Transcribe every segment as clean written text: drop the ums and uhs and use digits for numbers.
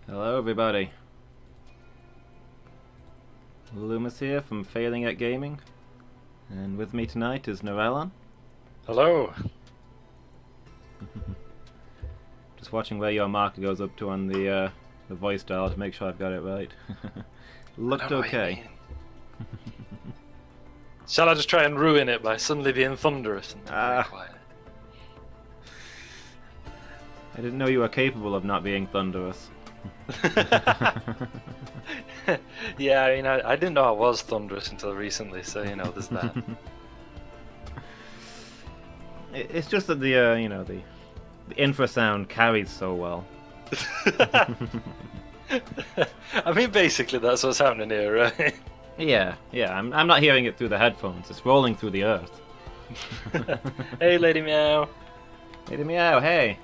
Hello everybody. Lumus here from Failing at Gaming, and with me tonight is Narelon. Hello. Just watching where your marker goes up to on the voice dial to make sure I've got it right. Looked okay. Shall I just try and ruin it by suddenly being thunderous and very quiet? I didn't know you were capable of not being thunderous. Yeah, I mean, I didn't know I was thunderous until recently, so there's that. It's just that the infrasound carries so well. I mean, basically that's what's happening here, right? Yeah. I'm not hearing it through the headphones. It's rolling through the earth. Hey, Lady Meow. Lady Meow, hey.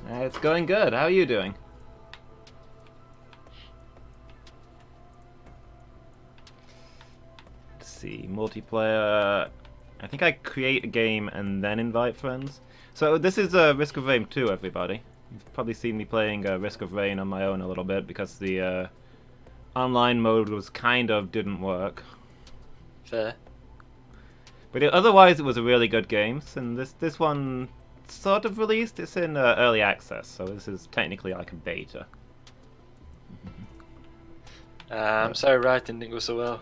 It's going good. How are you doing? Let's see, multiplayer. I think I create a game and then invite friends. So this is Risk of Rain 2, everybody. You've probably seen me playing Risk of Rain on my own a little bit because the online mode didn't work. Fair. But otherwise, it was a really good game. And this one sort of released. It's in early access, so this is technically like a beta. I'm sorry, writing didn't go so well.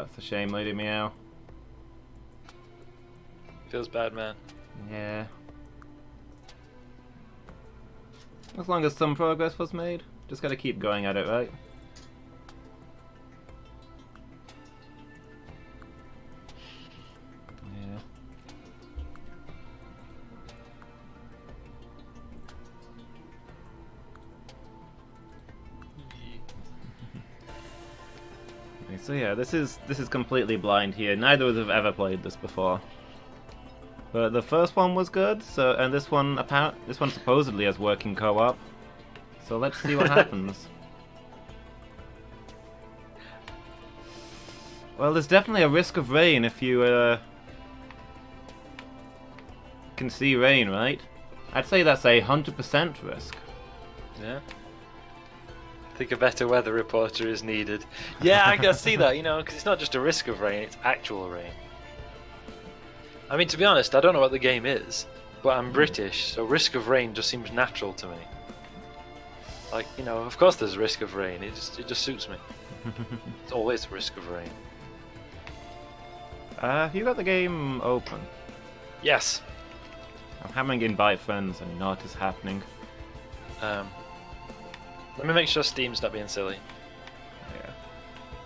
It's a shame, Lady Meow. Feels bad, man. Yeah. As long as some progress was made, just gotta keep going at it, right? Yeah. Okay, so yeah, this is completely blind here. Neither of us have ever played this before. But the first one was good, and this one supposedly has working co-op. So let's see what happens. Well, there's definitely a risk of rain if you can see rain, right? I'd say that's a 100% risk. Yeah. I think a better weather reporter is needed. Yeah, I can see that, because it's not just a risk of rain, it's actual rain. I mean, to be honest, I don't know what the game is, but I'm British, so risk of rain just seems natural to me. Like, of course there's risk of rain, it just suits me. It's always risk of rain. Have you got the game open? Yes. I'm having invite friends and not is happening. Let me make sure Steam's not being silly. Yeah.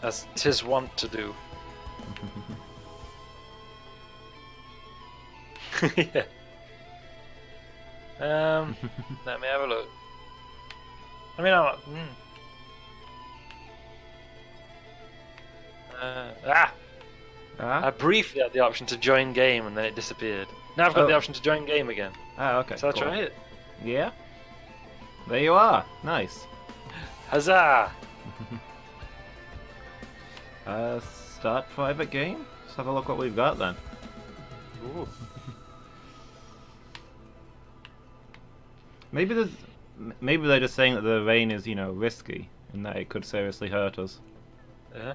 As 'tis wont to do. Yeah. Let me have a look. I mean, I briefly had the option to join game and then it disappeared. Now I've got the option to join game again. Okay. So cool. I'll try it. Yeah? There you are. Nice. Huzzah! Start private game? Let's have a look what we've got then. Ooh. Maybe they're just saying that the rain is, risky and that it could seriously hurt us. Yeah.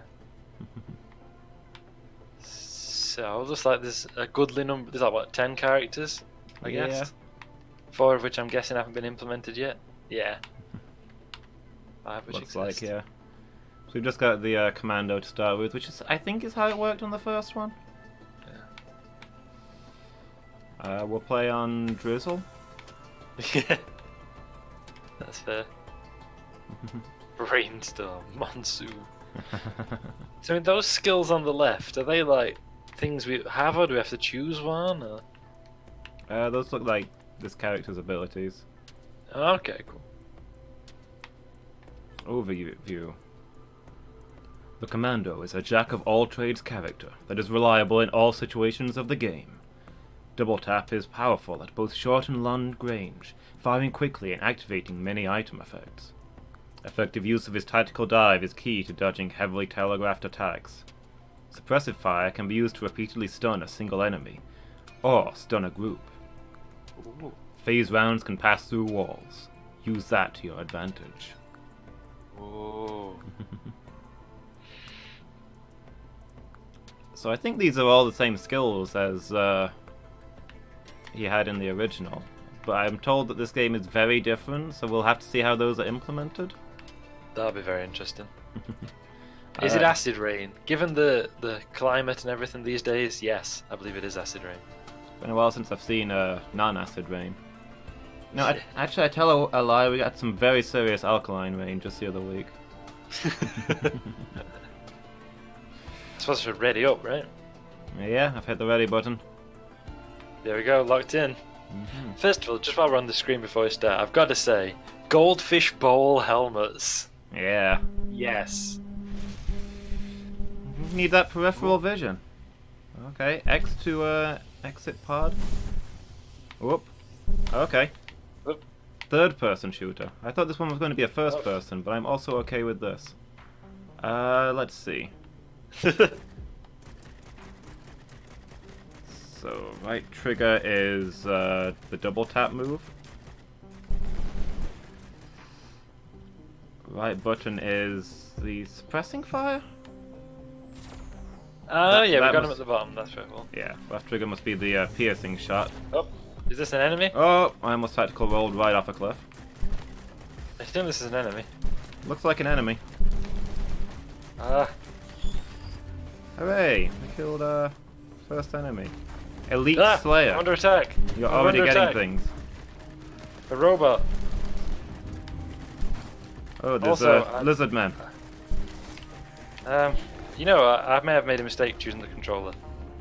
So, looks like there's a goodly number. There's like, what, 10 characters? I guess. 4 of which I'm guessing haven't been implemented yet. Yeah. 5 which Looks exist. like, yeah. So we've just got the commando to start with, which I think is how it worked on the first one. Yeah. We'll play on Drizzle. Yeah. That's fair. Rainstorm, monsoon. So, I mean, those skills on the left, are they like things we have, or do we have to choose one? Or? Those look like this character's abilities. Okay, cool. Overview. The Commando is a jack-of-all-trades character that is reliable in all situations of the game. Double Tap is powerful at both short and long range, firing quickly and activating many item effects. Effective use of his tactical dive is key to dodging heavily telegraphed attacks. Suppressive fire can be used to repeatedly stun a single enemy, or stun a group. Ooh. Phase rounds can pass through walls. use that to your advantage. Ooh. So I think these are all the same skills as he had in the original. But I'm told that this game is very different, so we'll have to see how those are implemented. That'll be very interesting. Is it acid rain? Given the climate and everything these days, yes, I believe it is acid rain. It's been a while since I've seen non-acid rain. No, actually, I tell a lie. We got some very serious alkaline rain just the other week. Supposed to ready up, right? Yeah, I've hit the ready button. There we go, locked in. First of all, just while we're on the screen before we start, I've got to say, goldfish bowl helmets. Yeah. Yes. Need that peripheral vision. Okay, X to exit pod. Whoop. Okay. Whoop. Third person shooter. I thought this one was going to be a first person, but I'm also okay with this. Let's see. So, right trigger is the double tap move. Right button is the suppressing fire? Oh, yeah, we got him at the bottom, that's very cool. Yeah, left trigger must be the piercing shot. Oh, is this an enemy? Oh, I almost tactical rolled right off a cliff. I think this is an enemy. Looks like an enemy. Ah. Hooray! We killed first enemy. Elite Ah, Slayer. I'm under attack. You're I'm already under getting attack. things. A robot. Oh, there's Also, a lizard man. You know, I may have made a mistake choosing the controller.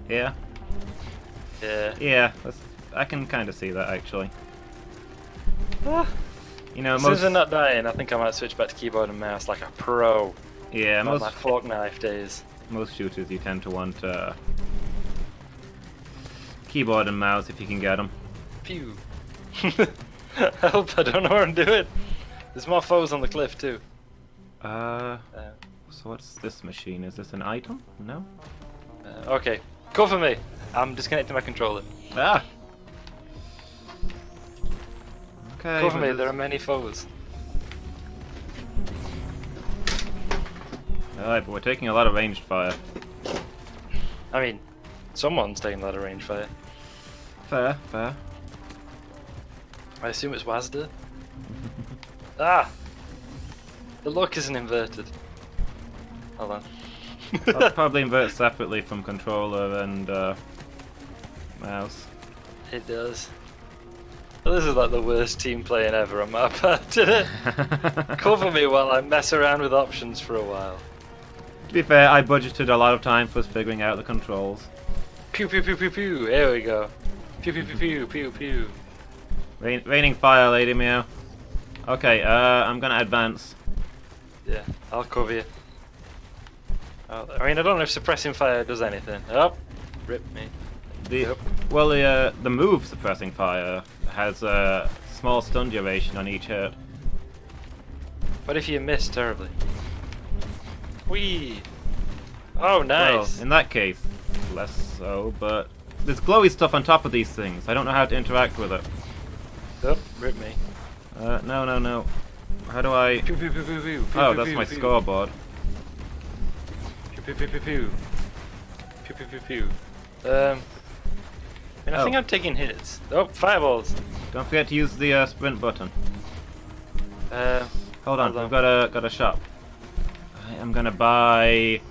Yeah? Yeah. Yeah, I can kind of see that actually. Ah. You know, Since they're not dying, I think I might switch back to keyboard and mouse like a pro. Yeah, Not my fork knife days. most shooters you tend to want keyboard and mouse if you can get them. Pew. Help, I don't know what I'm doing. There's more foes on the cliff too. So what's this machine? Is this an item? No? Okay, cover me. I'm disconnecting my controller. Ah! Okay. Cover me, there are many foes. Alright, but we're taking a lot of ranged fire. I mean, someone's taking a lot of range fire. Fair, fair. I assume it's Wazda. Ah! The look isn't inverted. Hold on. I'll probably invert separately from controller and mouse. It does. Well, this is like the worst team playing ever on my part, didn't it? Cover me while I mess around with options for a while. To be fair, I budgeted a lot of time for figuring out the controls. Pew pew pew pew pew, there we go. Pew pew pew pew pew pew. Raining fire, Lady Meow. Okay, I'm gonna advance. Yeah, I'll cover you. I mean, I don't know if suppressing fire does anything. Oh, rip me. Well, the move suppressing fire has a small stun duration on each hit. What if you miss terribly? Whee! Oh, nice! Well, in that case, less so, but there's glowy stuff on top of these things. I don't know how to interact with it. Oh, rip me. No. How do I... Pew pew pew pew pew. Oh, that's my scoreboard. Pew pew pew pew pew. Pew pew pew pew. I mean, I think I'm taking hits. Oh, fireballs! Don't forget to use the sprint button. Hold on, hold on. I've got a shop. I am gonna buy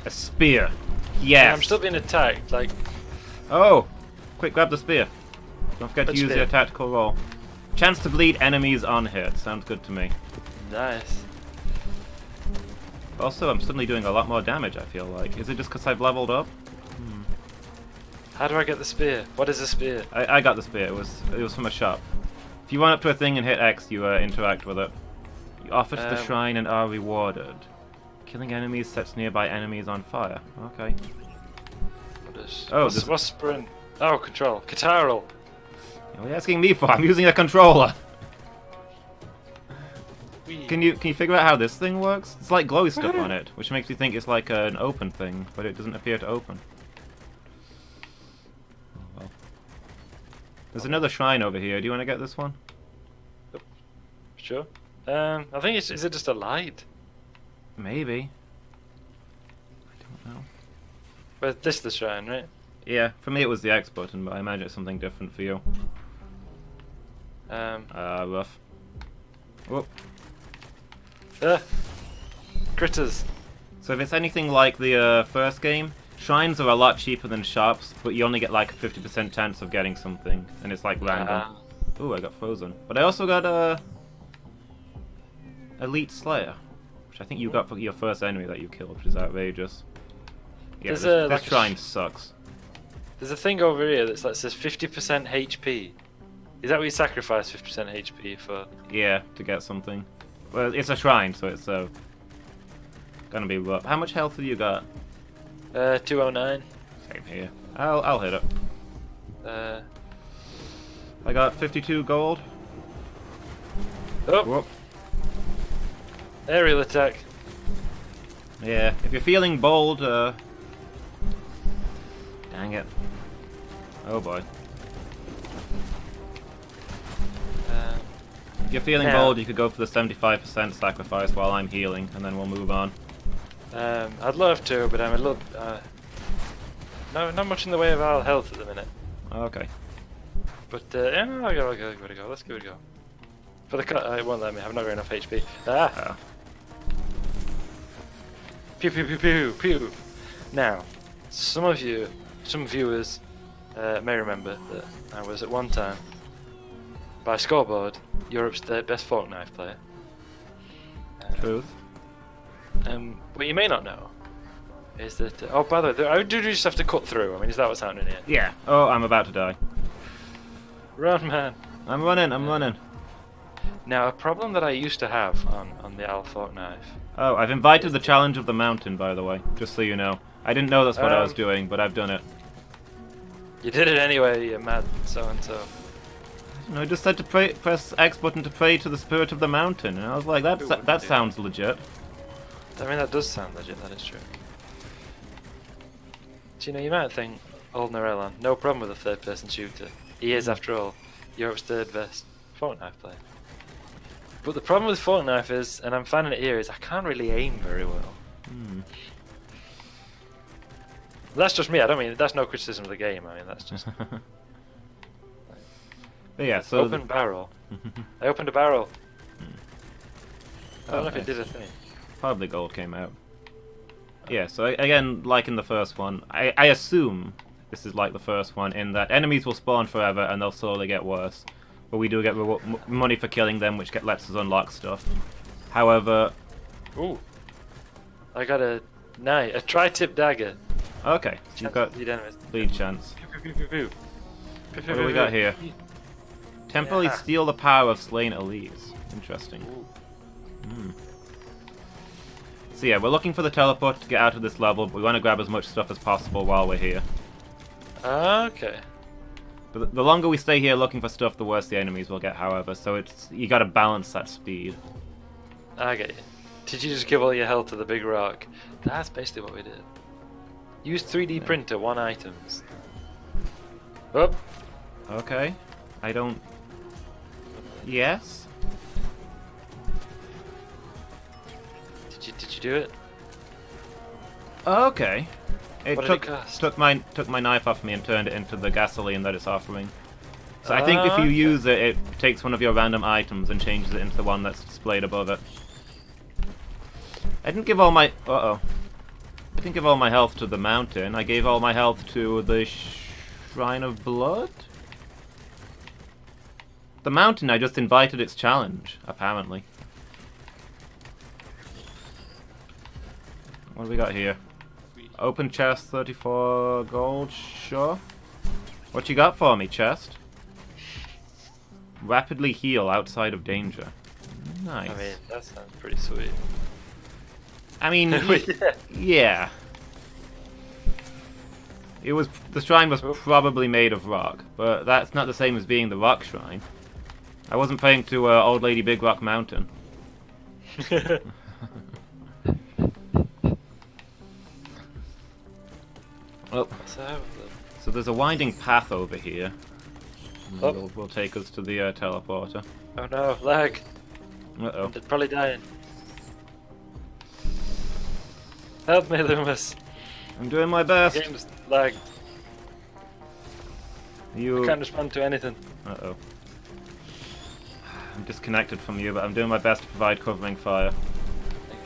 a spear. Yes. Yeah, I'm still being attacked. Like, oh, quick, grab the spear. Don't forget to What use spear? your tactical roll. Chance to bleed enemies on hit. Sounds good to me. nice. Also, I'm suddenly doing a lot more damage. I feel like. Is it just because I've leveled up? How do I get the spear? What is a spear? I got the spear. It was from a shop. If you run up to a thing and hit X, you interact with it. You offer to the shrine and are rewarded. Killing enemies sets nearby enemies on fire. Okay. What's sprint? Oh, control. Catarl. What are you asking me for? I'm using a controller. Whee. Can you figure out how this thing works? It's like glowy stuff on it, which makes me think it's like an open thing, but it doesn't appear to open. Oh, well. There's another shrine over here. Do you want to get this one? sure. I think is it just a light? Maybe. I don't know. But this is the shrine, right? Yeah, for me it was the X button, but I imagine it's something different for you. Rough. Whoop. Critters. So if it's anything like the first game, shrines are a lot cheaper than shops, but you only get like a 50% chance of getting something, and it's like random. Ooh, I got frozen. But I also got Elite Slayer, which I think you got for your first enemy that you killed, which is outrageous. Yeah, this shrine sucks. There's a thing over here that says 50% HP. Is that what you sacrifice 50% HP for? Yeah, to get something. Well, it's a shrine, so it's gonna be rough. How much health have you got? 209. Same here. I'll hit it. I got 52 gold. Oh! Whoop. Aerial attack. Yeah, if you're feeling bold, dang it. Oh boy. If you're feeling bold, you could go for the 75% sacrifice while I'm healing, and then we'll move on. I'd love to, but I'm a little... not much in the way of our health at the minute. Okay. But, yeah, I'll go. Let's give it a go. For the cut, it won't let me. I've not got enough HP. Ah! Pew pew pew pew pew! Now, some viewers may remember that I was at one time, by scoreboard, Europe's third best fork knife player. Truth. What you may not know is that... oh, by the way, I do just have to cut through. I mean, is that what's happening here? Yeah. Oh, I'm about to die. Run, man! I'm running. Now, a problem that I used to have on the Owl fork knife... Oh, I've invited the challenge of the mountain, by the way, just so you know. I didn't know that's what I was doing, but I've done it. You did it anyway, you mad so-and-so. I just said to press X button to pray to the spirit of the mountain, and I was like, that sounds legit. I mean, that does sound legit, that is true. Do you know, you might think, old Narelon, no problem with a third-person shooter. He is, after all, Europe's third best fork knife player. But the problem with fork knife is, and I'm finding it here, is I can't really aim very well. That's just me, I don't mean, that's no criticism of the game, I mean, that's just... But yeah, so... Open barrel. I opened a barrel. I don't know if nice. it did a thing. Probably gold came out. Yeah, so again, like in the first one, I assume this is like the first one in that enemies will spawn forever and they'll slowly get worse. But we do get money for killing them, which lets us unlock stuff. However... Ooh. I got a tri-tip dagger. Okay, so you've got lead chance. What do we got here? Temporarily steal the power of slain elites. Interesting. So yeah, we're looking for the teleport to get out of this level, but we want to grab as much stuff as possible while we're here. Okay. But the longer we stay here looking for stuff, the worse the enemies will get, however, so you gotta balance that speed. I get you. Did you just give all your health to the big rock? That's basically what we did. Use 3D printer, 1 items. Oh. Okay. I don't... Yes? Did you do it? Okay. It what did it cost? took my knife off me and turned it into the gasoline that it's offering. So I think if you use it, it takes one of your random items and changes it into the one that's displayed above it. I didn't give all my... I didn't give all my health to the mountain. I gave all my health to the Shrine of Blood? The mountain, I just invited its challenge, apparently. What do we got here? Open chest, 34 gold, sure. What you got for me, chest? Rapidly heal outside of danger. Nice. I mean, that sounds pretty sweet. I mean, yeah. The shrine was probably made of rock, but that's not the same as being the rock shrine. I wasn't praying to Old Lady Big Rock Mountain. Well, so there's a winding path over here. We'll take us to the teleporter. Oh no, lag! Uh-oh. They're probably dying. Help me, Lumus. I'm doing my The best. game's lagged. You... I can't respond to anything. Uh-oh. I'm disconnected from you, but I'm doing my best to provide covering fire. Thank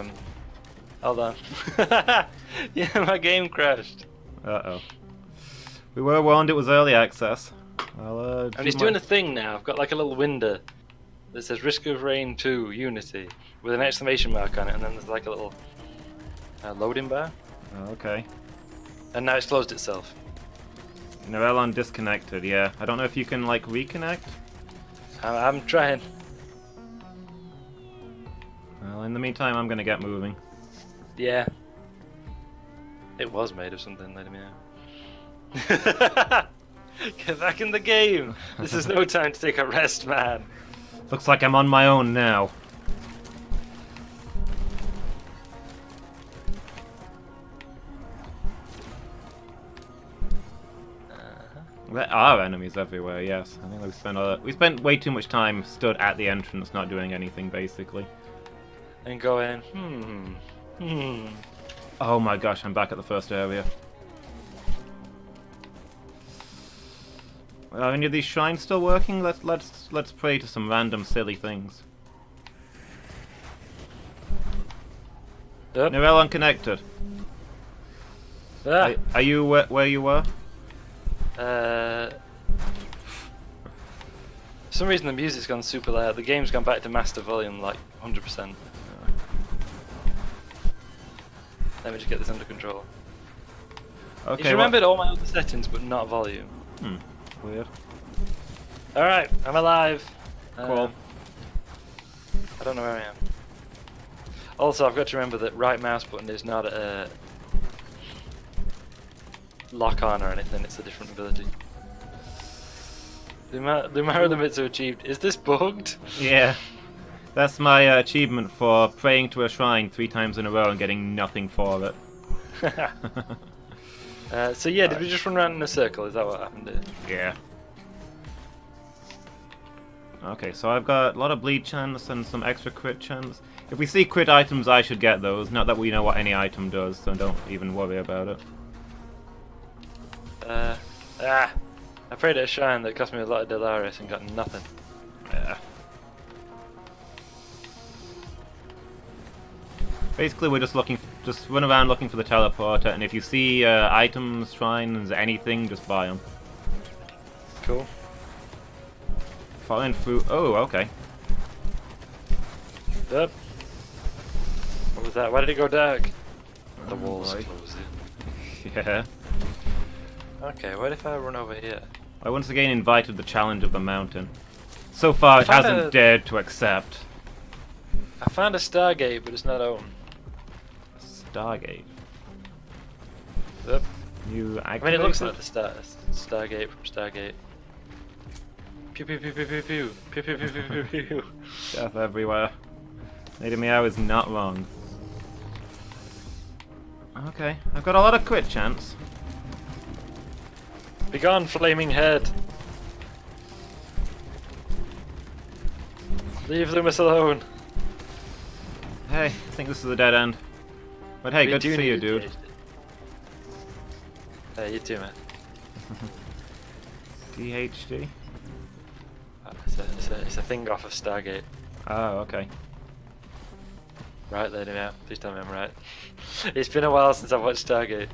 you. Hold on. Yeah, my game crashed. Uh-oh. We were warned it was early access. And he's doing a thing now. I've got like a little window that says Risk of Rain 2 Unity with an exclamation mark on it, and then there's like a little loading bar. Okay. And now it's closed itself. Narelon disconnected, yeah. I don't know if you can, like, reconnect? I'm trying. Well, in the meantime, I'm gonna get moving. Yeah. It was made of something, let me know. Get back in the game! This is no time to take a rest, man. Looks like I'm on my own now. There are enemies everywhere, yes. I think we spent way too much time stood at the entrance not doing anything, basically. And going, Oh my gosh, I'm back at the first area. Are any of these shrines still working? Let's pray to some random silly things. Yep. Narelon connected. Ah. Are you where you were? For some reason the music's gone super loud. The game's gone back to master volume like 100%. Let me just get this under control. Okay. Just remembered all my other settings but not volume. Weird. Alright, I'm alive. Cool. I don't know where I am. Also, I've got to remember that right mouse button is not a lock on or anything, it's a different ability. The amount of limits are achieved. Is this bugged? Yeah. That's my achievement for praying to a shrine 3 times in a row and getting nothing for it. So yeah, did we just run around in a circle? Is that what happened here? Yeah. Okay, so I've got a lot of bleed chance and some extra crit chance. If we see crit items, I should get those. Not that we know what any item does, so don't even worry about it. I prayed at a shrine that cost me a lot of Delaris and got nothing. Yeah. Basically, we're just run around looking for the teleporter, and if you see items, shrines, anything, just buy them. Cool. Falling through. Oh, okay. Yep. What was that? Why did it go dark? The walls Right. closed it. Yeah. Okay, what if I run over here? I once again invited the challenge of the mountain. So far, it Found hasn't dared to accept. I found a Stargate, but it's not open. Stargate. Yep. You I activated? mean, it looks like the Stargate from Stargate. Pew pew pew pew pew pew pew pew pew pew pew pew. Death everywhere. Lady Meow is not wrong. Okay, I've got a lot of crit chance. Begone, flaming head! Leave Lumus alone. Hey, I think this is a dead end. But hey, We good do to see need you, a dude. PhD. Hey, you too, man. DHD? It's a thing off of Stargate. Oh, okay. Right, Lady Meow. Please tell me I'm right. It's been a while since I've watched Stargate.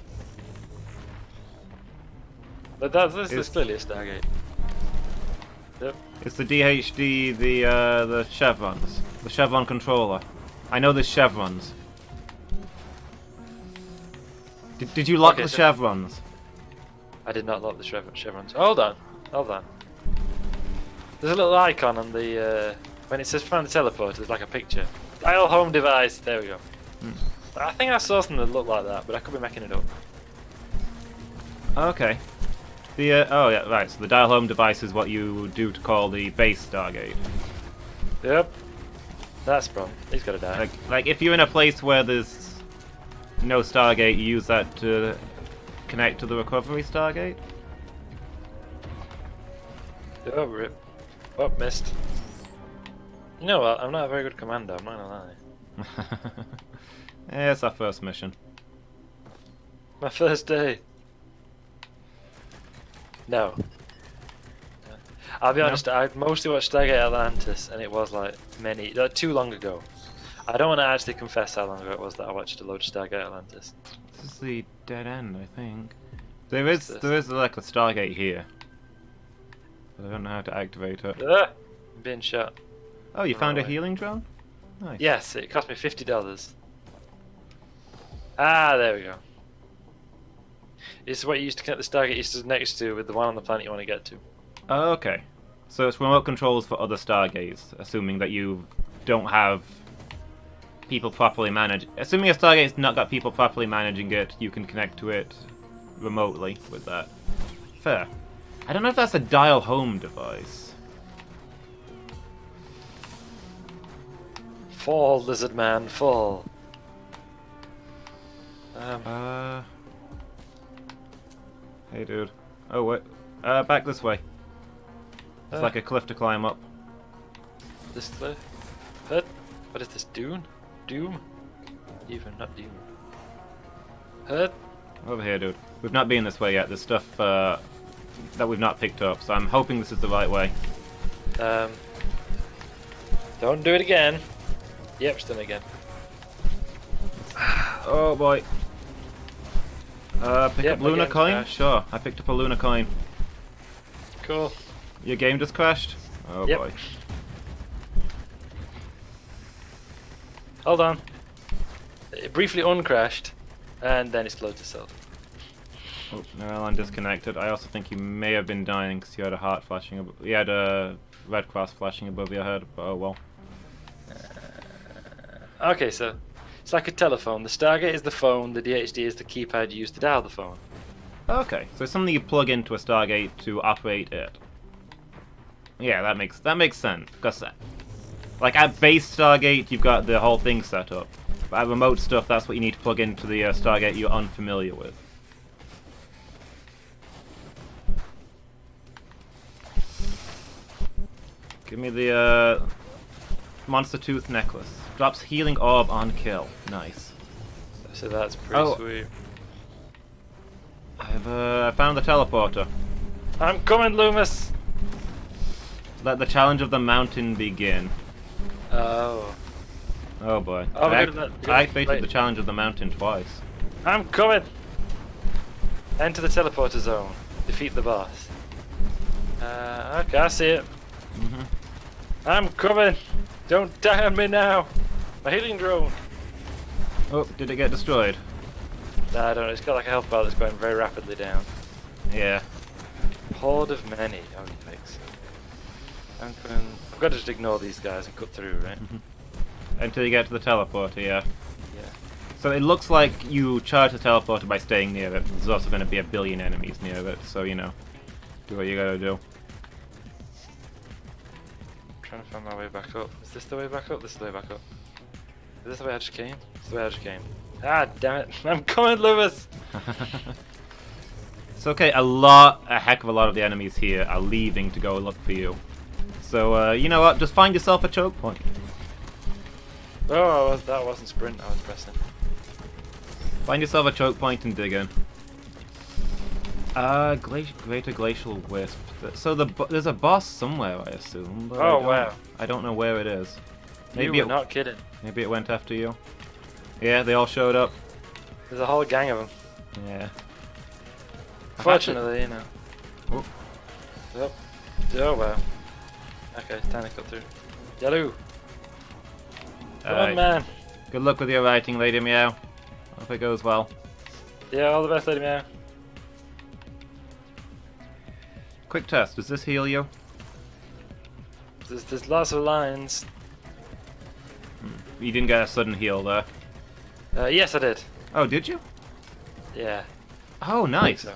But this is clearly a Stargate. Yep. It's the DHD, the chevrons. The chevron controller. I know there's chevrons. Did you lock Okay, the so- chevrons? I did not lock the chevrons. Hold on. There's a little icon on the when it says find the teleporter. There's like a picture. Dial home device. There we go. I think I saw something that looked like that, but I could be making it up. Okay. The oh yeah, right. So the dial home device is what you do to call the base Stargate. Yep. That's problem. He's got to die. Like if you're in a place where there's no Stargate, you use that to connect to the recovery Stargate. Oh, rip. Oh, missed. You know what? I'm not a very good commander, I'm not gonna lie. Yeah, it's our first mission. My first day. No. I'll be honest, I mostly watched Stargate Atlantis, and it was like too long ago. I don't want to actually confess how long ago it was that I watched a load of Stargate Atlantis. This is the dead end, I think. There is like a Stargate here. But I don't know how to activate it. I'm being shot. Oh, you found a away. healing drone? Nice. Yes, it cost me $50. Ah, there we go. This is what you used to connect the Stargate Easters next to with the one on the planet you want to get to. Oh, okay. So it's remote controls for other Stargates, assuming that you don't have people properly manage. Assuming a Stargate's not got people properly managing it, you can connect to it remotely with that. Fair. I don't know if that's a dial home device. Fall, lizard man, fall. Hey, dude. Oh, wait. Back this way. It's like a cliff to climb up. This cliff? What is this? Dune? Doom? Even not Doom. Over here, dude. We've not been this way yet. There's stuff that we've not picked up, so I'm hoping this is the right way. Don't do it again. Yep, still again. Oh boy. Pick up Lunar coin? crashed. Sure, I picked up a Lunar coin. Cool. Your game just crashed? Oh Yep. boy. Hold on. It briefly uncrashed, and then it slowed itself. Oh, Narelon disconnected. I also think you may have been dying because you had a heart flashing above. You had a red cross flashing above your head, but oh well. Okay, so it's like a telephone. The Stargate is the phone, the DHD is the keypad used to dial the phone. Okay, so it's something you plug into a Stargate to operate it. Yeah, that makes sense. Because, like at base Stargate, you've got the whole thing set up. But at remote stuff, that's what you need to plug into the Stargate you're unfamiliar with. Give me the Monster Tooth necklace. Drops healing orb on kill. Nice. So that's pretty sweet. I found the teleporter. I'm coming, Loomis! Let the challenge of the mountain begin. Oh. Oh boy. Oh, I I activated the challenge of the mountain twice. I'm coming! Enter the teleporter zone. Defeat the boss. Okay, I see it. I'm coming! Don't die on me now! My healing drone! Oh, did it get destroyed? Nah, I don't know. It's got like a health bar that's going very rapidly down. Yeah. Horde of many. Oh, yikes. I've got to just ignore these guys and cut through, right? Until you get to the teleporter, yeah. Yeah. So it looks like you charge the teleporter by staying near it. There's also going to be a billion enemies near it, so you know. Do what you gotta do. I'm trying to find my way back up. Is this the way back up? This is the way back up. Is this the way I just came? This is the way I just came. Ah, damn it. I'm coming, Lewis! It's okay, a heck of a lot of the enemies here are leaving to go look for you. So, you know what, just find yourself a choke point. Oh, that wasn't sprint, I was pressing. Find yourself a choke point and dig in. Greater Glacial Wisp. So there's a boss somewhere, I assume. But Wow. I don't know where it is. You were not kidding. Maybe it went after you. Yeah, they all showed up. There's a whole gang of them. Yeah. Fortunately, you know. Oh. Oh, wow. Okay, time to cut through. Yellow! Come on, man! Good luck with your writing, Lady Meow. Hope it goes well. Yeah, all the best, Lady Meow. Quick test, does this heal you? There's lots of lines. You didn't get a sudden heal there. Yes, I did. Oh, did you? Yeah. Oh, nice. So.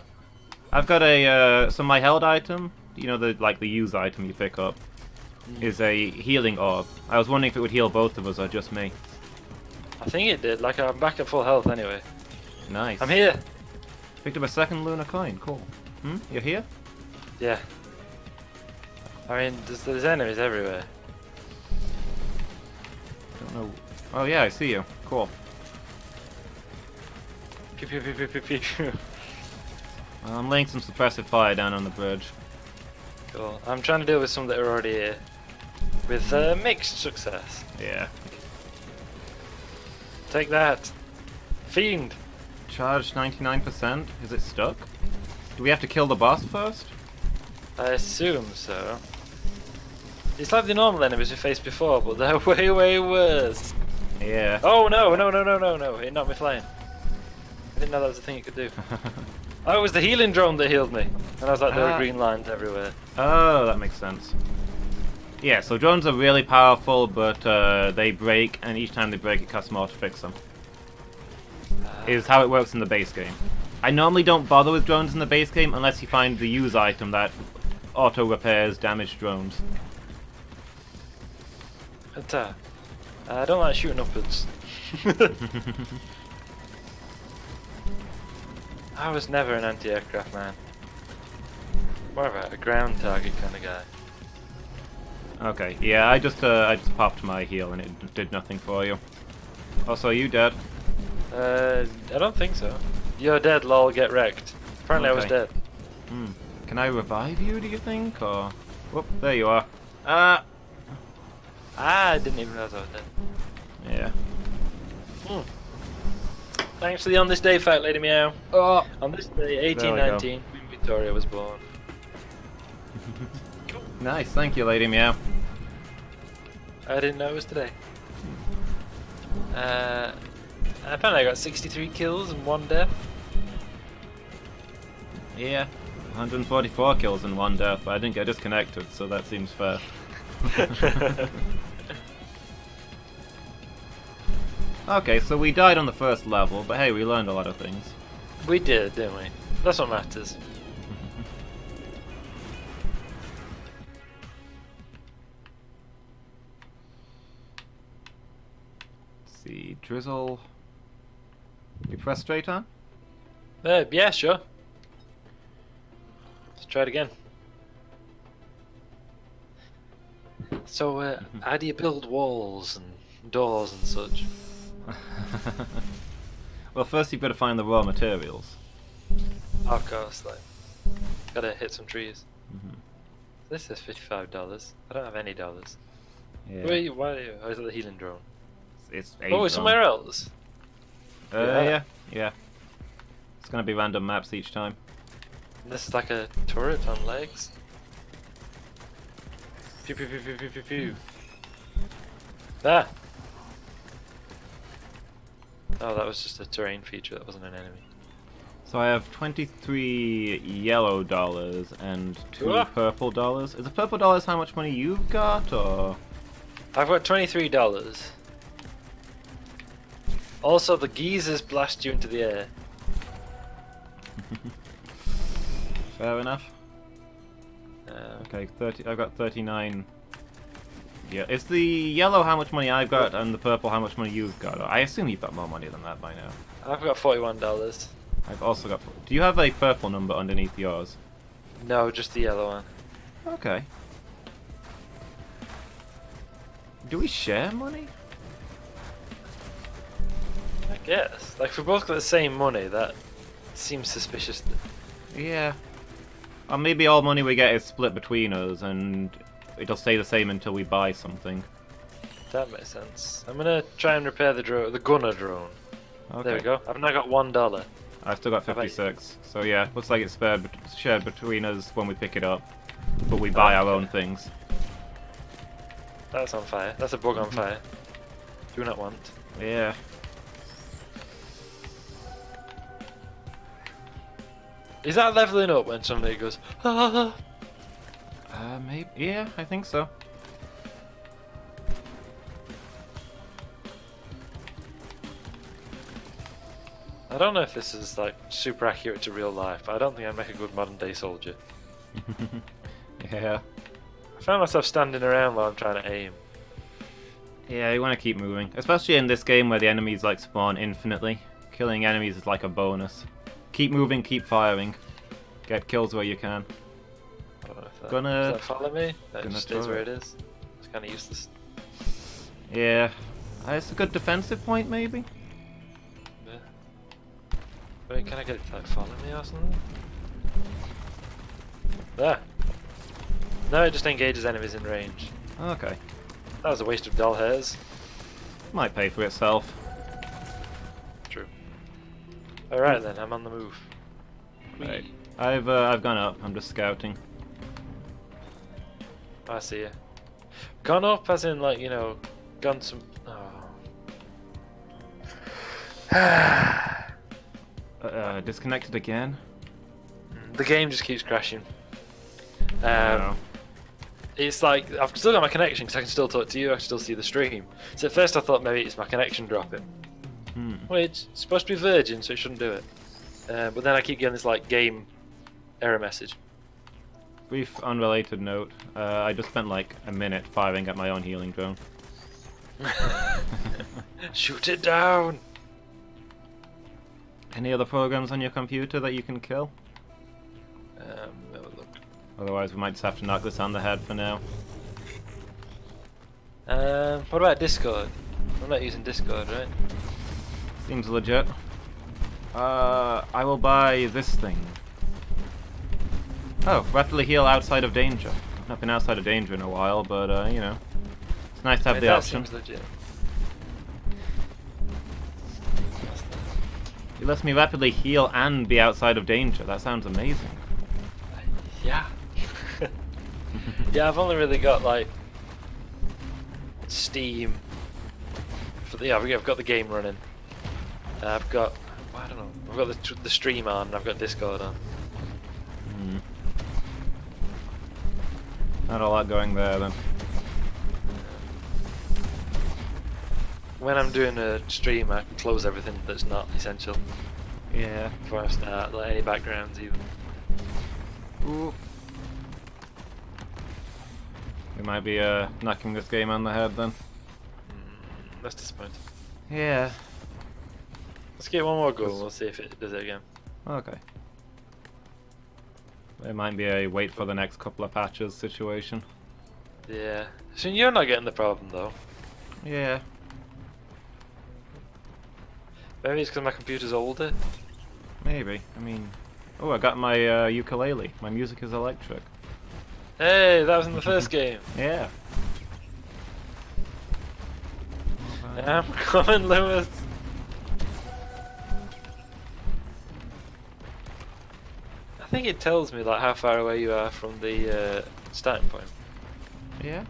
I've got a so my held item, you know, the use item you pick up, is a healing orb. I was wondering if it would heal both of us or just me. I think it did. Like, I'm back at full health anyway. Nice. I'm here. Picked up a second lunar coin. Cool. You're here? Yeah. I mean, there's enemies everywhere. Don't know. Oh yeah, I see you. Cool. Pew pew pew pew pew pew. Well, I'm laying some suppressive fire down on the bridge. Cool. I'm trying to deal with some that are already here. With mixed success. Yeah. Take that. Fiend! Charged 99%. Is it stuck? Do we have to kill the boss first? I assume so. It's like the normal enemies we faced before, but they're way, way worse. Yeah. Oh no, no, no, no, no, no. It knocked me flying. I didn't know that was a thing you could do. Oh, it was the healing drone that healed me. And I was like, there were green lines everywhere. Oh, that makes sense. Yeah, so drones are really powerful, but they break, and each time they break, it costs more to fix them. Is how it works in the base game. I normally don't bother with drones in the base game unless you find the use item that auto-repairs damaged drones. But, I don't like shooting upwards. I was never an anti-aircraft man. More of a ground target kind of guy. Okay, yeah, I just popped my heal and it did nothing for you. Also, are you dead? I don't think so. You're dead, lol, get wrecked. Apparently I was dead. Hmm. Can I revive you, do you think, or... Whoop, there you are. I didn't even realize I was dead. Yeah. Thanks for the On This Day fight, Lady Meow. Oh. On this day, 1819, Queen Victoria was born. Nice, thank you, Lady Meow. I didn't know it was today. Apparently I got 63 kills and 1 death. Yeah, 144 kills and 1 death, but I didn't get disconnected, so that seems fair. Okay, so we died on the first level, but hey, we learned a lot of things. We did, didn't we? That's what matters. Let's see, drizzle. You press straight on? Yeah, sure. Let's try it again. So, how do you build walls and doors and such? Well, first you've got to find the raw materials. Of course, like, gotta hit some trees. Mm-hmm. This is $55. I don't have any dollars. Yeah. Wait, why? Oh, is it the healing drone? It's Oh, it's somewhere else. Yeah. It's gonna be random maps each time. This is like a turret on legs. Pew pew pew pew pew pew pew. Ah! Oh, that was just a terrain feature, that wasn't an enemy. So I have 23 yellow dollars and 2 purple dollars. Is the purple dollars how much money you've got, or...? I've got $23. Also, the geezers blast you into the air. Fair enough. Okay, 30. I've got 39. Yeah, is the yellow how much money I've got, and the purple how much money you've got? I assume you've got more money than that by now. I've got $41. I've also got... Do you have a purple number underneath yours? No, just the yellow one. Okay. Do we share money? I guess. Like, if we both got the same money, that seems suspicious. Yeah. Or maybe all money we get is split between us, and it'll stay the same until we buy something. That makes sense. I'm gonna try and repair the gunner drone. Okay. There we go. I've now got $1. I've still got 56. So yeah, looks like it's shared between us when we pick it up, but we buy our own things. That's on fire. That's a bug on fire. Do not want. Yeah. Is that leveling up when somebody goes, ah? Maybe. Yeah, I think so. I don't know if this is like super accurate to real life, but I don't think I'd make a good modern day soldier. Yeah. I found myself standing around while I'm trying to aim. Yeah, you want to keep moving. Especially in this game where the enemies like spawn infinitely. Killing enemies is like a bonus. Keep moving, keep firing. Get kills where you can. I don't know if Gonna... Does that follow me? That gonna just stays throw where it. it is. It's kind of useless. Yeah. It's a good defensive point, maybe? Yeah. Wait, can I get it to like follow me or something? There. No, it just engages enemies in range. Okay. That was a waste of doll hairs. Might pay for itself. True. Alright then, I'm on the move. Right. I've gone up. I'm just scouting. I see you. Gone up as in like, you know, gone some... Oh. Disconnected again? The game just keeps crashing. No. It's like, I've still got my connection because I can still talk to you, I can still see the stream. So at first I thought maybe it's my connection dropping. Well, it's supposed to be Virgin, so it shouldn't do it. But then I keep getting this like game error message. Brief unrelated note. I just spent like a minute firing at my own healing drone. Shoot it down! Any other programs on your computer that you can kill? Have a look. Otherwise we might just have to knock this on the head for now. What about Discord? I'm not using Discord, right? Seems legit. I will buy this thing. Oh, rapidly heal outside of danger. I've not been outside of danger in a while, but you know. It's nice to have the that option. seems legit. It lets me rapidly heal and be outside of danger. That sounds amazing. Yeah. Yeah, I've only really got like Steam. Yeah, I've got the game running. I've got, I don't know. I've got the stream on. And I've got Discord on. Not a lot going there then. When I'm doing a stream, I can close everything that's not essential Yeah. before I start, like any backgrounds even. Ooh. We might be knocking this game on the head then. That's disappointing. Yeah. Let's get one more goal. We'll see if it does it again. Okay. It might be a wait for the next couple of patches situation. Yeah. So you're not getting the problem though. Yeah. Maybe it's because my computer's older. Maybe. I mean... Oh, I got my ukulele. My music is electric. Hey, that was in the first game. Yeah. I'm coming, Lewis. I think it tells me like how far away you are from the starting point. Yeah?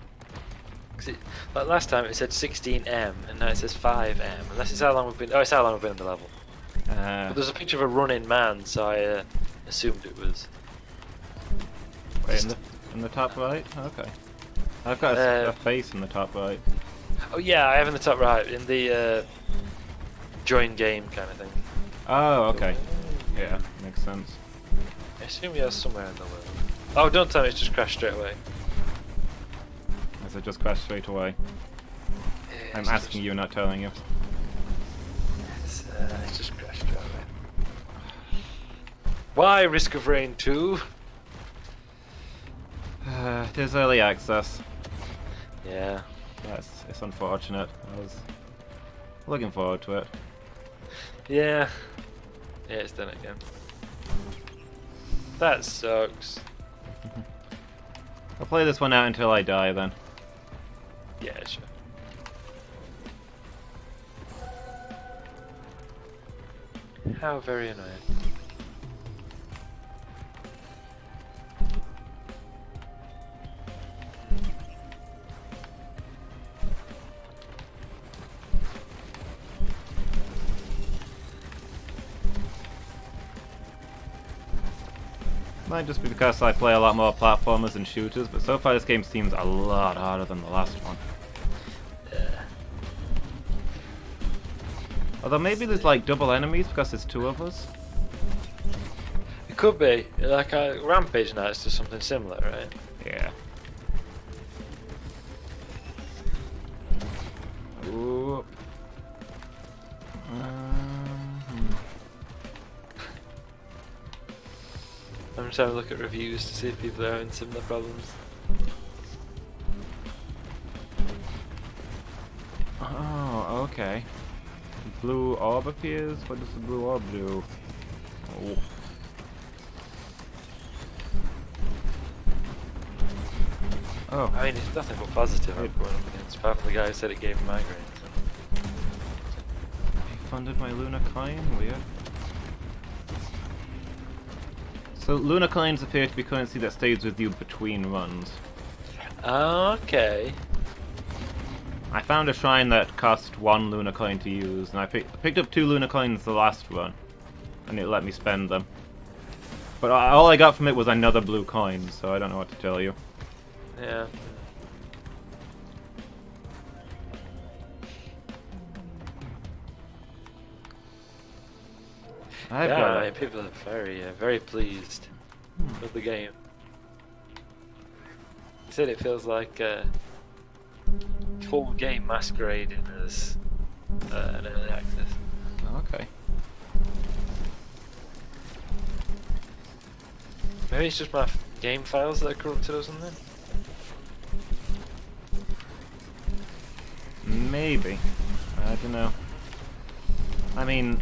Like last time it said 16M and now it says 5M. Unless it's how long we've been. Oh, it's how long we've been in the level. But there's a picture of a running man, so I assumed it was. Wait, in the top right? Okay. I've got a face in the top right. Oh yeah, I have in the top right in the join game kind of thing. Oh, okay. Yeah, makes sense. I assume he has somewhere in the world. Oh, don't tell me it's just crashed straight away. As it just crashed straight away. Yeah, I'm asking you, not telling you. It's just crashed straight away. Why Risk of Rain 2? It is early access. Yeah. It's unfortunate. I was looking forward to it. Yeah. Yeah, it's done it again. That sucks. I'll play this one out until I die then. Yeah, sure. How very annoying. Might just be because I play a lot more platformers and shooters, but so far this game seems a lot harder than the last one. Although maybe there's like double enemies because there's two of us. It could be. Like a Rampage now, it's just something similar, right? Yeah. Ooh. I'm just having a look at reviews to see if people are having similar problems. Oh, okay. Blue orb appears? What does the blue orb do? Oh. Oh. I mean, it's nothing but positive I'm going up against, apart from the guy who said it gave him migraines. He funded my Luna coin? Weird. So Luna coins appear to be currency that stays with you between runs. Okay. I found a shrine that cost 1 Luna coin to use, and I picked up 2 Luna coins the last run, and it let me spend them. But all I got from it was another blue coin, so I don't know what to tell you. Yeah. I mean, people are very pleased with the game. He said it feels like a full game masquerading as an early access. Okay. Maybe it's just my game files that are corrupted or something. Maybe. I don't know. I mean,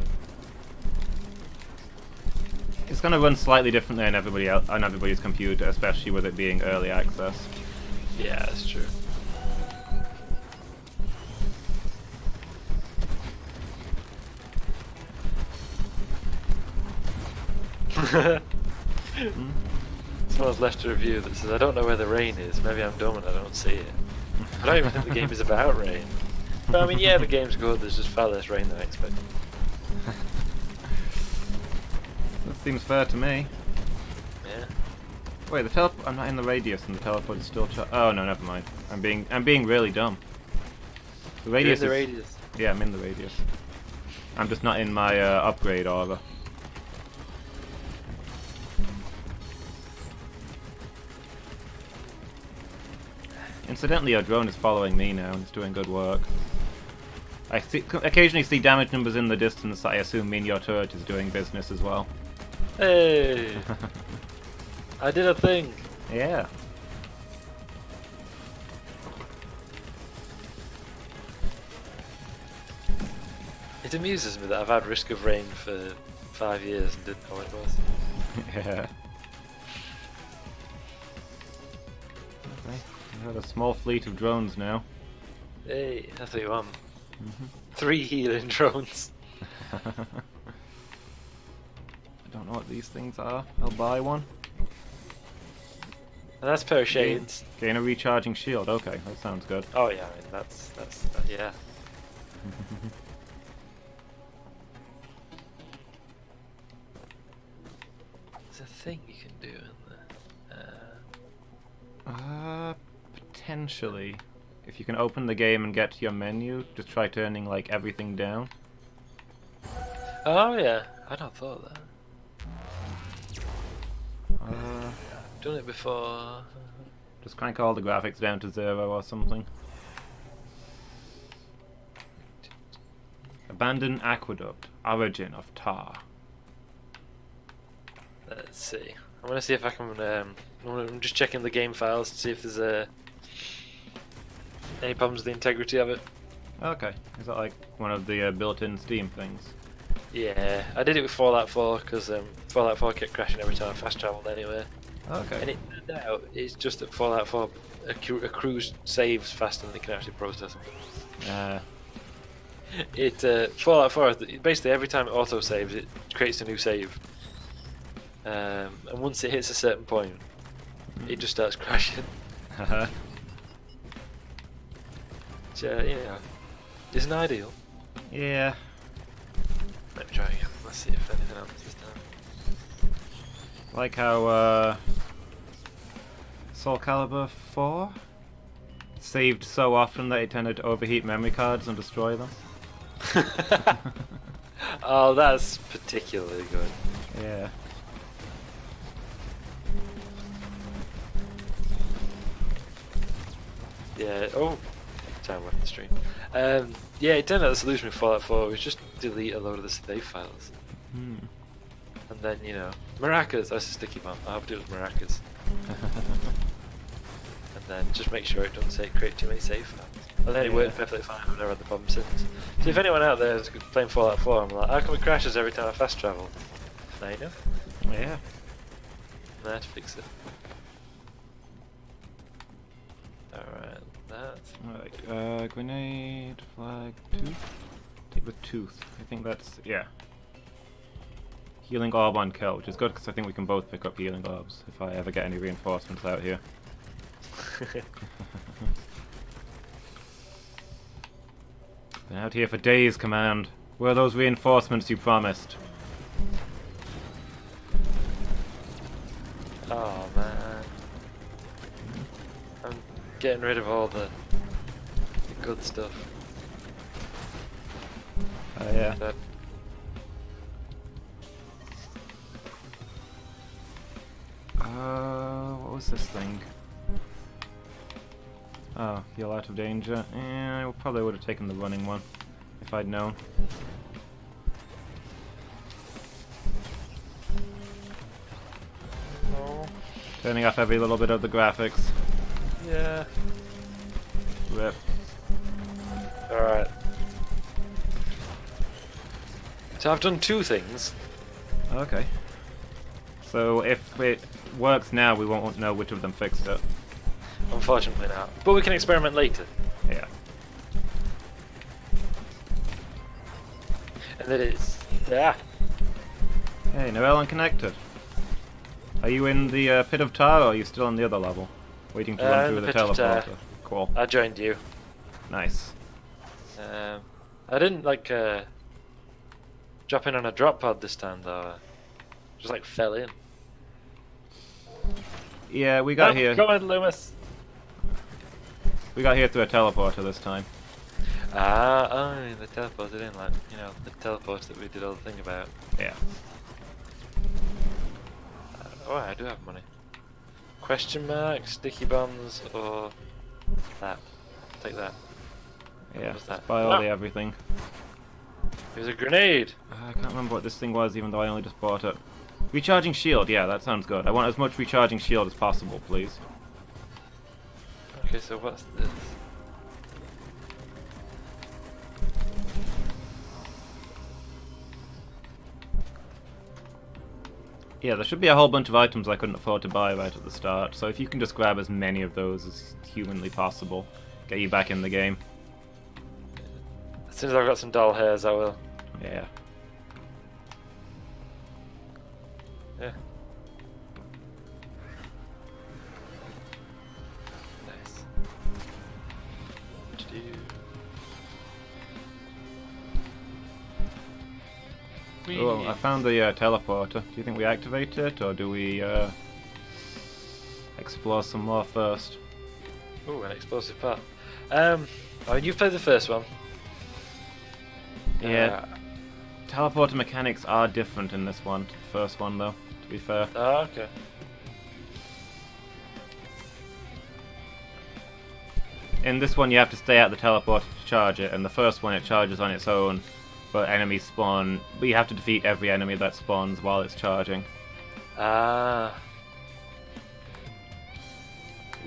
it's gonna run slightly differently on everybody else, on everybody's computer, especially with it being early access. Yeah, that's true. Someone's left a review that says, I don't know where the rain is, maybe I'm dumb and I don't see it. I don't even think the game is about rain. But I mean, yeah, the game's good, there's just far less rain than I expected. That seems fair to me. Yeah. Wait, I'm not in the radius and the teleport is still oh no, never mind. I'm being really dumb. The radius You're in the radius. Yeah, I'm in the radius. I'm just not in my upgrade order. Incidentally, our drone is following me now and it's doing good work. I occasionally see damage numbers in the distance that I assume mean your turret is doing business as well. Hey! I did a thing! Yeah. It amuses me that I've had Risk of Rain for 5 years and didn't know what it was. Yeah. Okay. We have a small fleet of drones now. Hey, that's what you want. 3 healing drones. I don't know what these things are. I'll buy one. And that's a pair of shades. Gain a recharging shield. Okay, that sounds good. Oh yeah, I mean that's yeah. There's a thing you can do in there. Potentially. If you can open the game and get to your menu, just try turning like everything down. Oh yeah, I'd not thought of that. Done it before. Just crank all the graphics down to 0 or something. Abandoned Aqueduct, Origin of Tar. Let's see. I'm gonna see if I can. I'm just checking the game files to see if there's any problems with the integrity of it. Okay, is that like one of the built-in Steam things? Yeah, I did it with Fallout 4 because Fallout 4 kept crashing every time I fast travelled anyway. Okay. And it turned out it's just that Fallout 4 accrues saves faster than it can actually process them. Fallout 4 basically every time it auto saves it creates a new save, and once it hits a certain point, it just starts crashing. Which, isn't ideal. Yeah. Let me try again. Let's see if anything else is done. Like how Soul Calibur 4 saved so often that it tended to overheat memory cards and destroy them. Oh, that's particularly good. Yeah. Yeah. Oh, time left the stream. Yeah, it turned out the solution with Fallout 4 was just delete a load of the save files, and then Maracas! That's a sticky bomb. I hope it was maracas. And then just make sure it doesn't say create too many safe zones. And then it worked perfectly fine. I've never had the problem since. So if anyone out there is playing Fallout 4, I'm like, how come it crashes every time I fast travel? Now you know. Yeah. There to fix it. Alright, that. Alright, grenade, flag, tooth? Take the tooth. I think that's, yeah. Healing orb on kill, which is good because I think we can both pick up healing orbs if I ever get any reinforcements out here. Been out here for days, Command. Where are those reinforcements you promised? Oh man. I'm getting rid of all the good stuff. Oh yeah. But what was this thing? Oh, heal out of danger. I probably would have taken the running one if I'd known. oh, Turning off every little bit of the graphics. yeah. Rip. Alright. So I've done two things. Okay. So if it works now, we won't know which of them fixed it. Unfortunately not. But we can experiment later. Yeah. And that is... Yeah. Hey, Narelon connected. Are you in the pit of tar, or are you still on the other level? Waiting to run in through the the pit of tar. teleporter. Cool. I joined you. Nice. I didn't like drop in on a drop pod this time though. Just like fell in. Yeah, we got here. Come on, Loomis. We got here through a teleporter this time. Oh, the teleporter in, like, you know, the teleporter that we did all the thing about. Yeah. Oh, I do have money. Question mark, sticky bombs, or that. Take that. Yeah. was that? Buy all Ah. the everything. Here's a grenade. I can't remember what this thing was, even though I only just bought it. Recharging shield, yeah, that sounds good. I want as much recharging shield as possible, please. Okay, so what's this? Yeah, there should be a whole bunch of items I couldn't afford to buy right at the start, so if you can just grab as many of those as humanly possible, get you back in the game. As soon as I've got some doll hairs, I will. Yeah. Yeah. Nice. Oh, I found the teleporter. Do you think we activate it, or do we explore some more first? Ooh, an explosive path. I mean, you've played the first one. Yeah. Teleporter mechanics are different in this one, to the first one though, to be fair. Oh, okay. In this one you have to stay at the teleporter to charge it, and the first one it charges on its own, but enemies spawn, but you have to defeat every enemy that spawns while it's charging. Ah.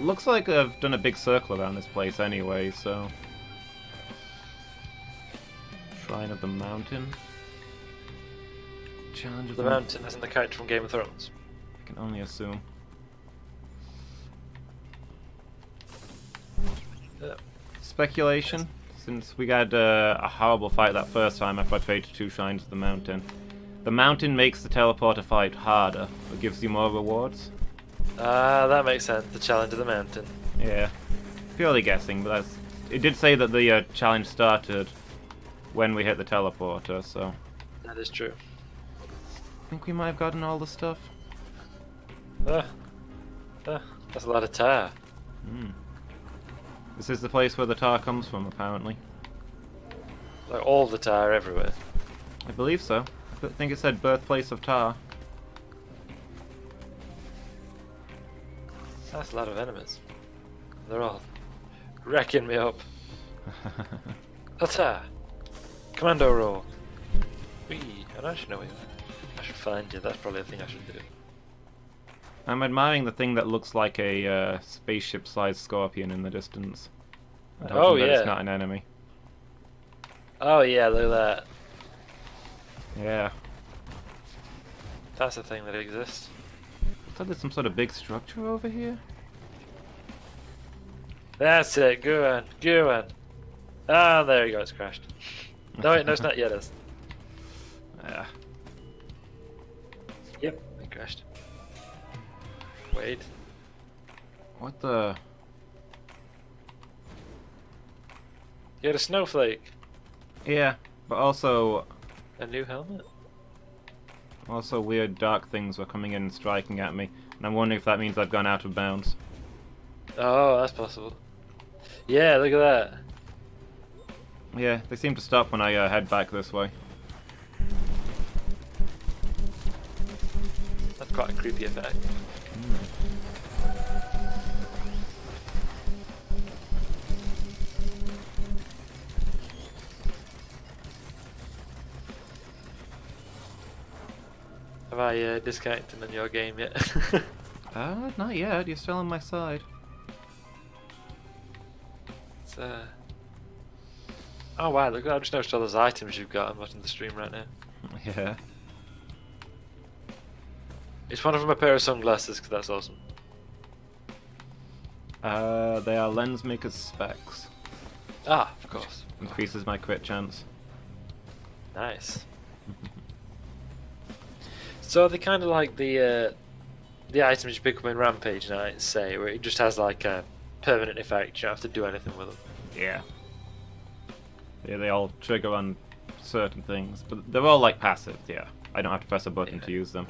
Looks like I've done a big circle around this place anyway, so... Shrine of the Mountain. Challenge of The mountain isn't the character from Game of Thrones. I can only assume. Speculation? Since we had a horrible fight that first time after I traded 2 shrines of the mountain. The mountain makes the teleporter fight harder, but gives you more rewards. Ah, that makes sense. The challenge of the mountain. Yeah. Purely guessing, but that's... It did say that the challenge started when we hit the teleporter, so... That is true. I think we might have gotten all the stuff. That's a lot of tar. This is the place where the tar comes from, apparently. Like all the tar everywhere. I believe so. I think it said birthplace of tar. That's a lot of enemies. They're all wrecking me up. Tar. Commando roll. Wee. I don't actually know where. I should find you. That's probably a thing I should do. I'm admiring the thing that looks like a spaceship-sized scorpion in the distance. And hoping that it's not an enemy. Oh yeah, look at that. Yeah. That's a thing that exists. I thought there's some sort of big structure over here. That's it. Go on. Go on. Ah, there you go. It's crashed. No, wait, no, it's not yet. It's... Yeah. Yep, it crashed. Wait. What the? You had a snowflake. Yeah, but also A new helmet. weird dark things were coming in and striking at me, and I'm wondering if that means I've gone out of bounds. Oh, that's possible. Yeah, look at that. Yeah, they seem to stop when I head back this way. That's quite a creepy effect. Have I disconnected on your game yet? Not yet. You're still on my side. It's, oh wow, look, I just noticed all those items you've got. I'm watching the stream right now. Yeah. Is one of them a pair of sunglasses? Because that's awesome. They are lens maker's specs. Ah, of course. Increases my crit chance. Nice. So they kind of like the items you pick up in Rampage Nights, say, where it just has like a permanent effect. You don't have to do anything with them. Yeah. Yeah, they all trigger on certain things, but they're all like passive. Yeah, I don't have to press a button to use them.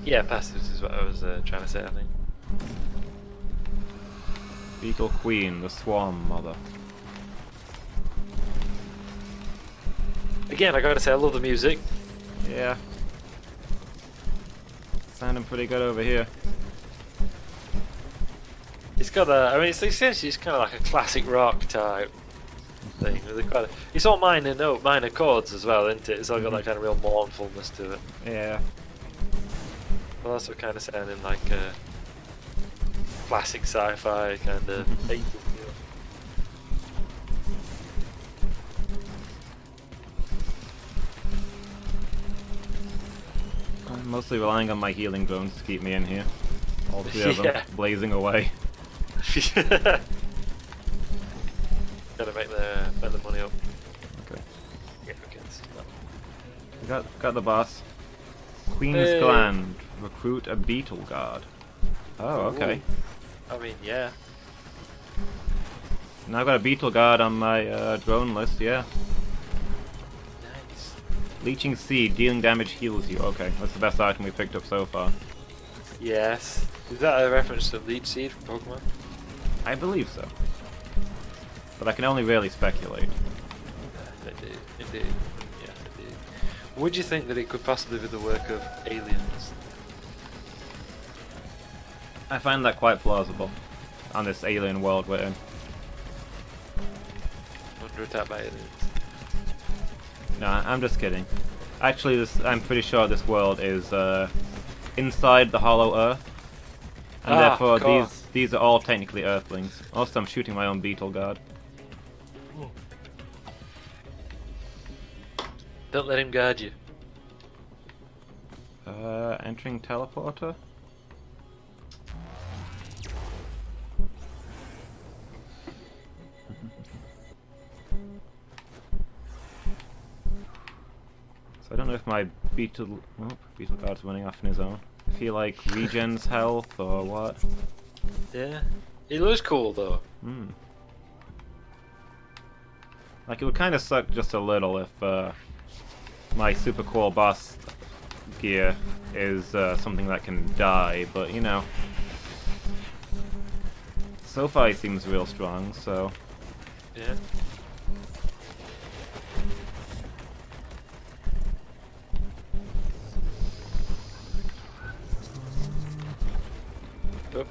Yeah, passives is what I was trying to say, I think. Beetle Queen, the Swarm Mother. Again, I gotta say, I love the music. Yeah. Sounding pretty good over here. It's got a, I mean, it's essentially it's kind of like a classic rock type thing. It's all minor chords as well, isn't it? It's all got that kind of real mournfulness to it. Yeah. But also kind of sounding like a classic sci-fi kind of 80s feel. I'm mostly relying on my healing drones to keep me in here. All three of them blazing away. Gotta make the money up. Okay. Yeah, okay. We got the boss. Queen's Hey. Gland. Recruit a beetle guard. Oh, okay. Ooh. I mean, yeah. Now I've got a beetle guard on my drone list, yeah. Nice. Leeching Seed, dealing damage heals you. Okay, that's the best item we picked up so far. Yes. Is that a reference to Leech Seed from Pokemon? I believe so. But I can only really speculate. Indeed. Indeed. Yes, indeed. Would you think that it could possibly be the work of aliens? I find that quite plausible on this alien world we're in. Under attack by aliens. Nah, I'm just kidding. Actually, I'm pretty sure this world is inside the Hollow Earth, and therefore these are all technically Earthlings. Also, I'm shooting my own beetle guard. Don't let him guard you. Entering teleporter. So I don't know if my beetle guard's running off on his own. If he like regens health or what. Yeah. He looks cool though. Hmm. Like it would kind of suck just a little if my super cool boss gear is something that can die, but you know. So far he seems real strong, so. Yeah. Oh.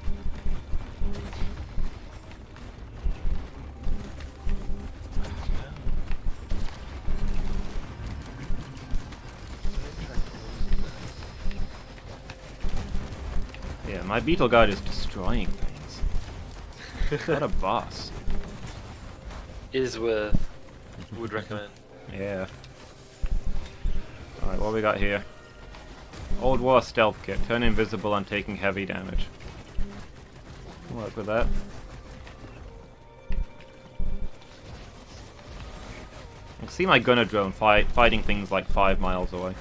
my beetle guard is destroying things. What a boss. Is worth. Would recommend. Yeah. Alright, what we got here? Old War Stealth Kit. Turn invisible on taking heavy damage. Work with that. I can see my gunner drone fighting things like 5 miles away.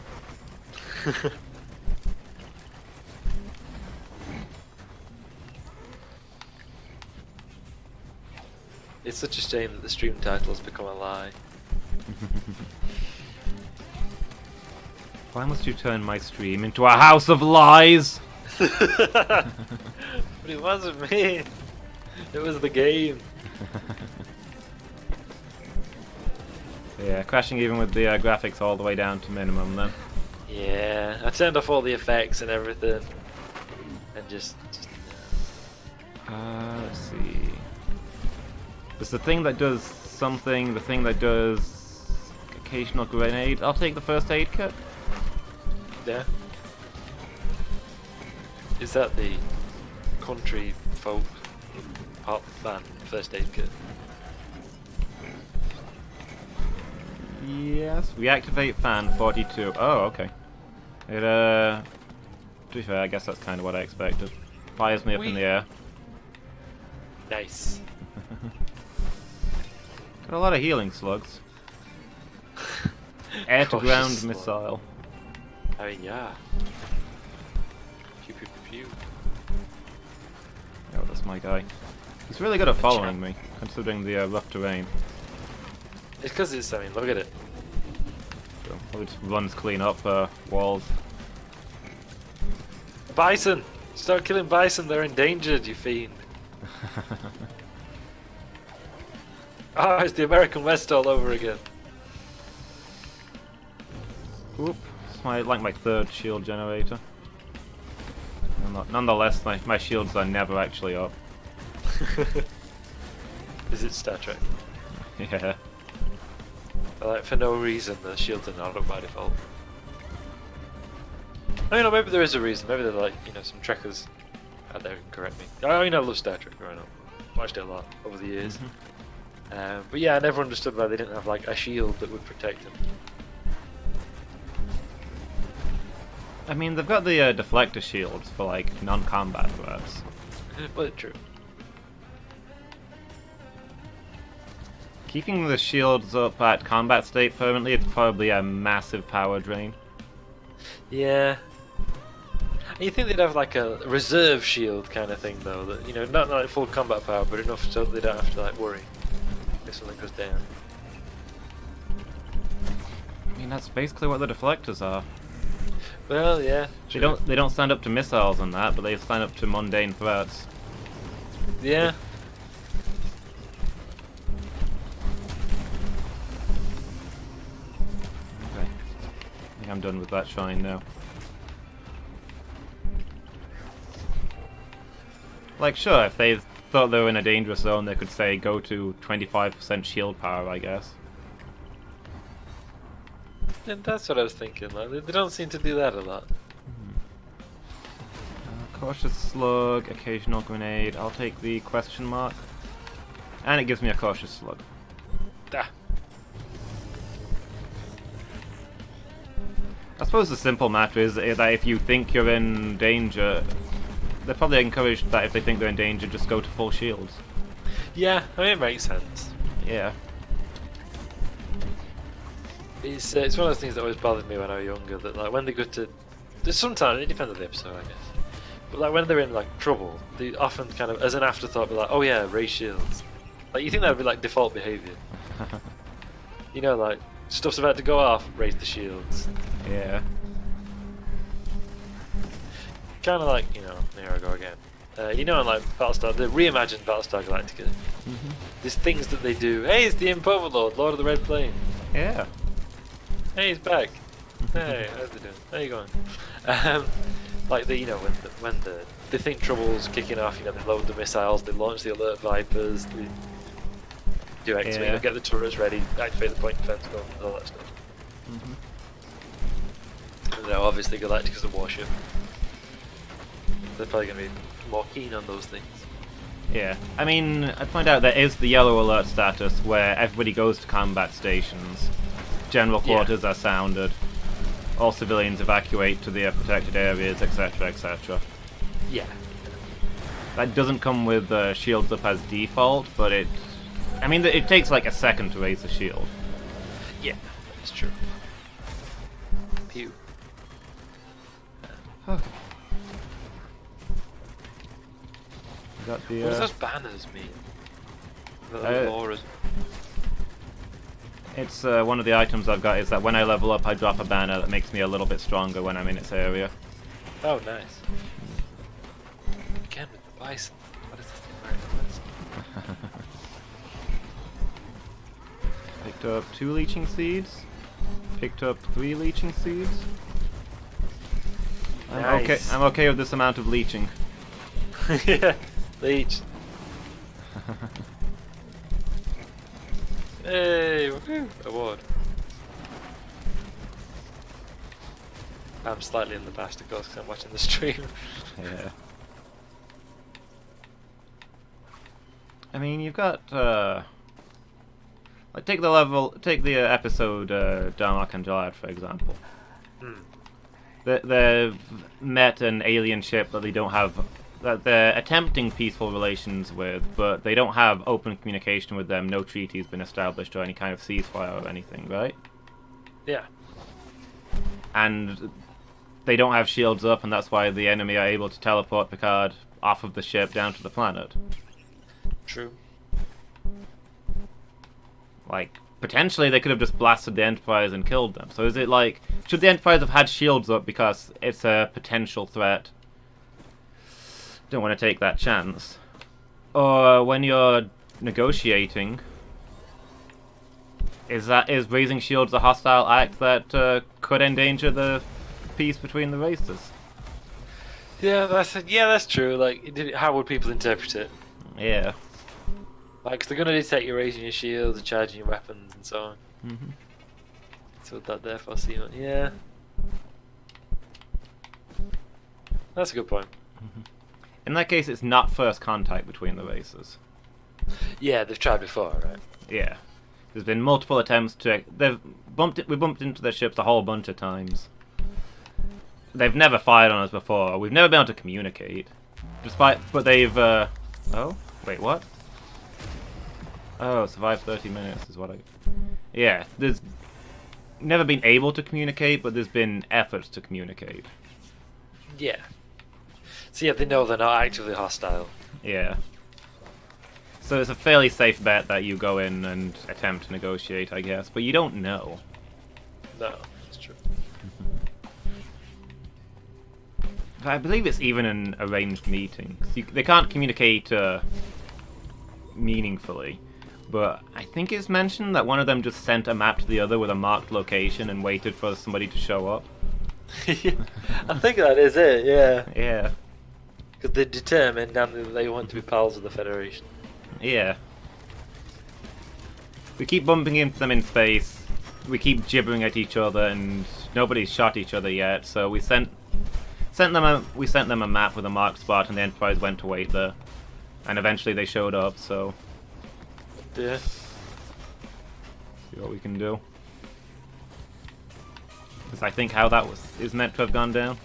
It's such a shame that the stream title has become a lie. Why must you turn my stream into a house of lies? But it wasn't me. It was the game. Yeah, crashing even with the graphics all the way down to minimum then. Yeah, I turned off all the effects and everything, and just Let's see. There's the thing that does something, the thing that does occasional grenade. I'll take the first aid kit. yeah. Is that the country folk pop band first aid kit? Yes. Reactivate fan 42. Oh, okay. It, to be fair, I guess that's kind of what I expected. Fires me up in the air. Nice. Got a lot of healing slugs. Air to ground Cautious slug. missile. I mean, yeah. Pew pew pew pew. Oh, that's my guy. He's really good at following me, considering the rough terrain. It's because it's, I mean, look at it. So probably just runs clean up walls. Bison! Start killing bison, they're endangered, you fiend. Ah, it's the American West all over again. Oop. It's like my third shield generator. Nonetheless, my shields are never actually up. Is it Star Trek? Yeah. Like, for no reason, the shields are not up by default. I mean, maybe there is a reason. Maybe they're like, you know, some trekkers out there who can correct me. I mean, I love Star Trek growing up. Watched it a lot over the years. But yeah, I never understood why they didn't have like a shield that would protect them. I mean, they've got the deflector shields for like non-combat threats. Well, true. Keeping the shields up at combat state permanently, it's probably a massive power drain. Yeah. And you think they'd have like a reserve shield kind of thing though, that, you know, not like full combat power, but enough so they don't have to like worry if something goes down. I mean, that's basically what the deflectors are. Well, yeah. They don't stand up to missiles and that, but they stand up to mundane threats. Yeah. Okay. I think I'm done with that shrine now. Like, sure, if they thought they were in a dangerous zone, they could say go to 25% shield power, I guess. And that's what I was thinking. Like, they don't seem to do that a lot. Cautious slug, occasional grenade. I'll take the question mark. And it gives me a cautious slug. Ah. I suppose the simple matter is that if you think you're in danger, they're probably encouraged that if they think they're in danger, just go to full shields. Yeah, I mean, it makes sense. Yeah. It's one of those things that always bothered me when I was younger, that like when they go to... There's sometimes, it depends on the episode, I guess. But like when they're in like trouble, they often kind of, as an afterthought, be like, oh yeah, raise shields. Like you think that would be like default behaviour. You know, like, stuff's about to go off, raise the shields. Yeah. Kind of like, you know, here I go again. You know, in like Battlestar, the reimagined Battlestar Galactica, there's things that they do. Hey, it's the Imp Overlord, Lord of the Red Plain. Yeah. Hey, he's back. Hey, how's he doing? How you going? Like the, you know, when they think trouble's kicking off, you know, they load the missiles, they launch the alert Vipers, they do activate, Yeah. get the turrets ready, activate the point defense gun, all that stuff. And now, obviously, Galactica's a warship. They're probably going to be more keen on those things. Yeah, I mean, I'd point out there is the yellow alert status where everybody goes to combat stations. General quarters are sounded. All civilians evacuate to their protected areas, etc., etc. Yeah. That doesn't come with shields up as default, but it takes like a second to raise the shield. Yeah, that's true. Pew. Okay. Got the, what does those banners mean? It's one of the items I've got is that when I level up, I drop a banner that makes me a little bit stronger when I'm in its area. Oh, nice. Again with the bison. What is this thing wearing on this? Picked up 2 leeching seeds. Picked up 3 leeching seeds. Nice. I'm okay with this amount of leeching. Yeah, leech. Hey, woohoo! Award. I'm slightly in the past, of course, because I'm watching the stream. Yeah. I mean, you've got like take the episode Darmok and Jalad, for example. They've met an alien ship that they don't have, that they're attempting peaceful relations with, but they don't have open communication with them. No treaty's been established or any kind of ceasefire or anything, right? Yeah. And they don't have shields up, and that's why the enemy are able to teleport Picard off of the ship down to the planet. True. Like, potentially they could have just blasted the Enterprise and killed them. So is it like, should the Enterprise have had shields up because it's a potential threat? Don't want to take that chance. Or when you're negotiating, is raising shields a hostile act that could endanger the peace between the races? Yeah, that's true. Like, how would people interpret it? Yeah. Like, 'cause they're going to detect you raising your shields and charging your weapons and so on. Mm-hmm. So would that therefore seem... Yeah. That's a good point. Mm-hmm. In that case, it's not first contact between the races. Yeah, they've tried before, right? Yeah. There's been multiple attempts to... We bumped into their ships a whole bunch of times. They've never fired on us before. We've never been able to communicate. But they've... Oh? Wait, what? Oh, survive 30 minutes is what I... Yeah, there's never been able to communicate, but there's been efforts to communicate. Yeah. So yeah, they know they're not actively hostile. Yeah. So it's a fairly safe bet that you go in and attempt to negotiate, I guess, but you don't know. No, that's true. I believe it's even an arranged meeting. They can't communicate meaningfully, but I think it's mentioned that one of them just sent a map to the other with a marked location and waited for somebody to show up. I think that is it, yeah. Yeah. Because they're determined and they want to be pals of the Federation. Yeah. We keep bumping into them in space, we keep gibbering at each other, and nobody's shot each other yet, so we sent them a map with a marked spot, and the Enterprise went to wait there. And eventually they showed up, so... Yeah. See what we can do. Because I think how that is meant to have gone down.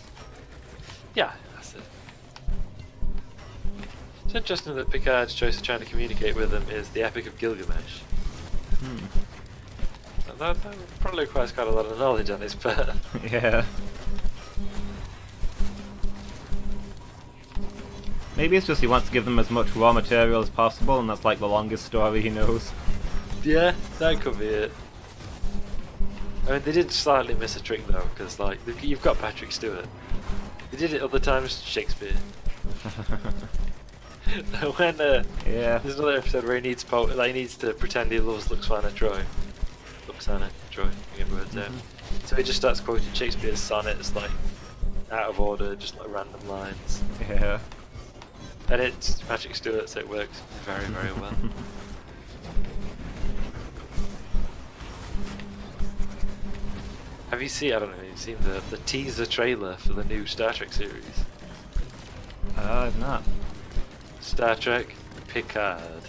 Yeah, that's it. It's interesting that Picard's choice of trying to communicate with them is the Epic of Gilgamesh. That probably requires quite a lot of knowledge on his part. Yeah. Maybe it's just he wants to give them as much raw material as possible, and that's like the longest story he knows. Yeah, that could be it. I mean, they did slightly miss a trick though, because like you've got Patrick Stewart. They did it other times, Shakespeare. When yeah, there's another episode where he needs to pretend he loves Luxana Troy. Luxana Troy, I get the words out. So he just starts quoting Shakespeare's sonnets like out of order, just like random lines. Yeah. And it's Patrick Stewart, so it works very, very well. Have you seen? I don't know. Have you seen the teaser trailer for the new Star Trek series? I've not. Star Trek Picard.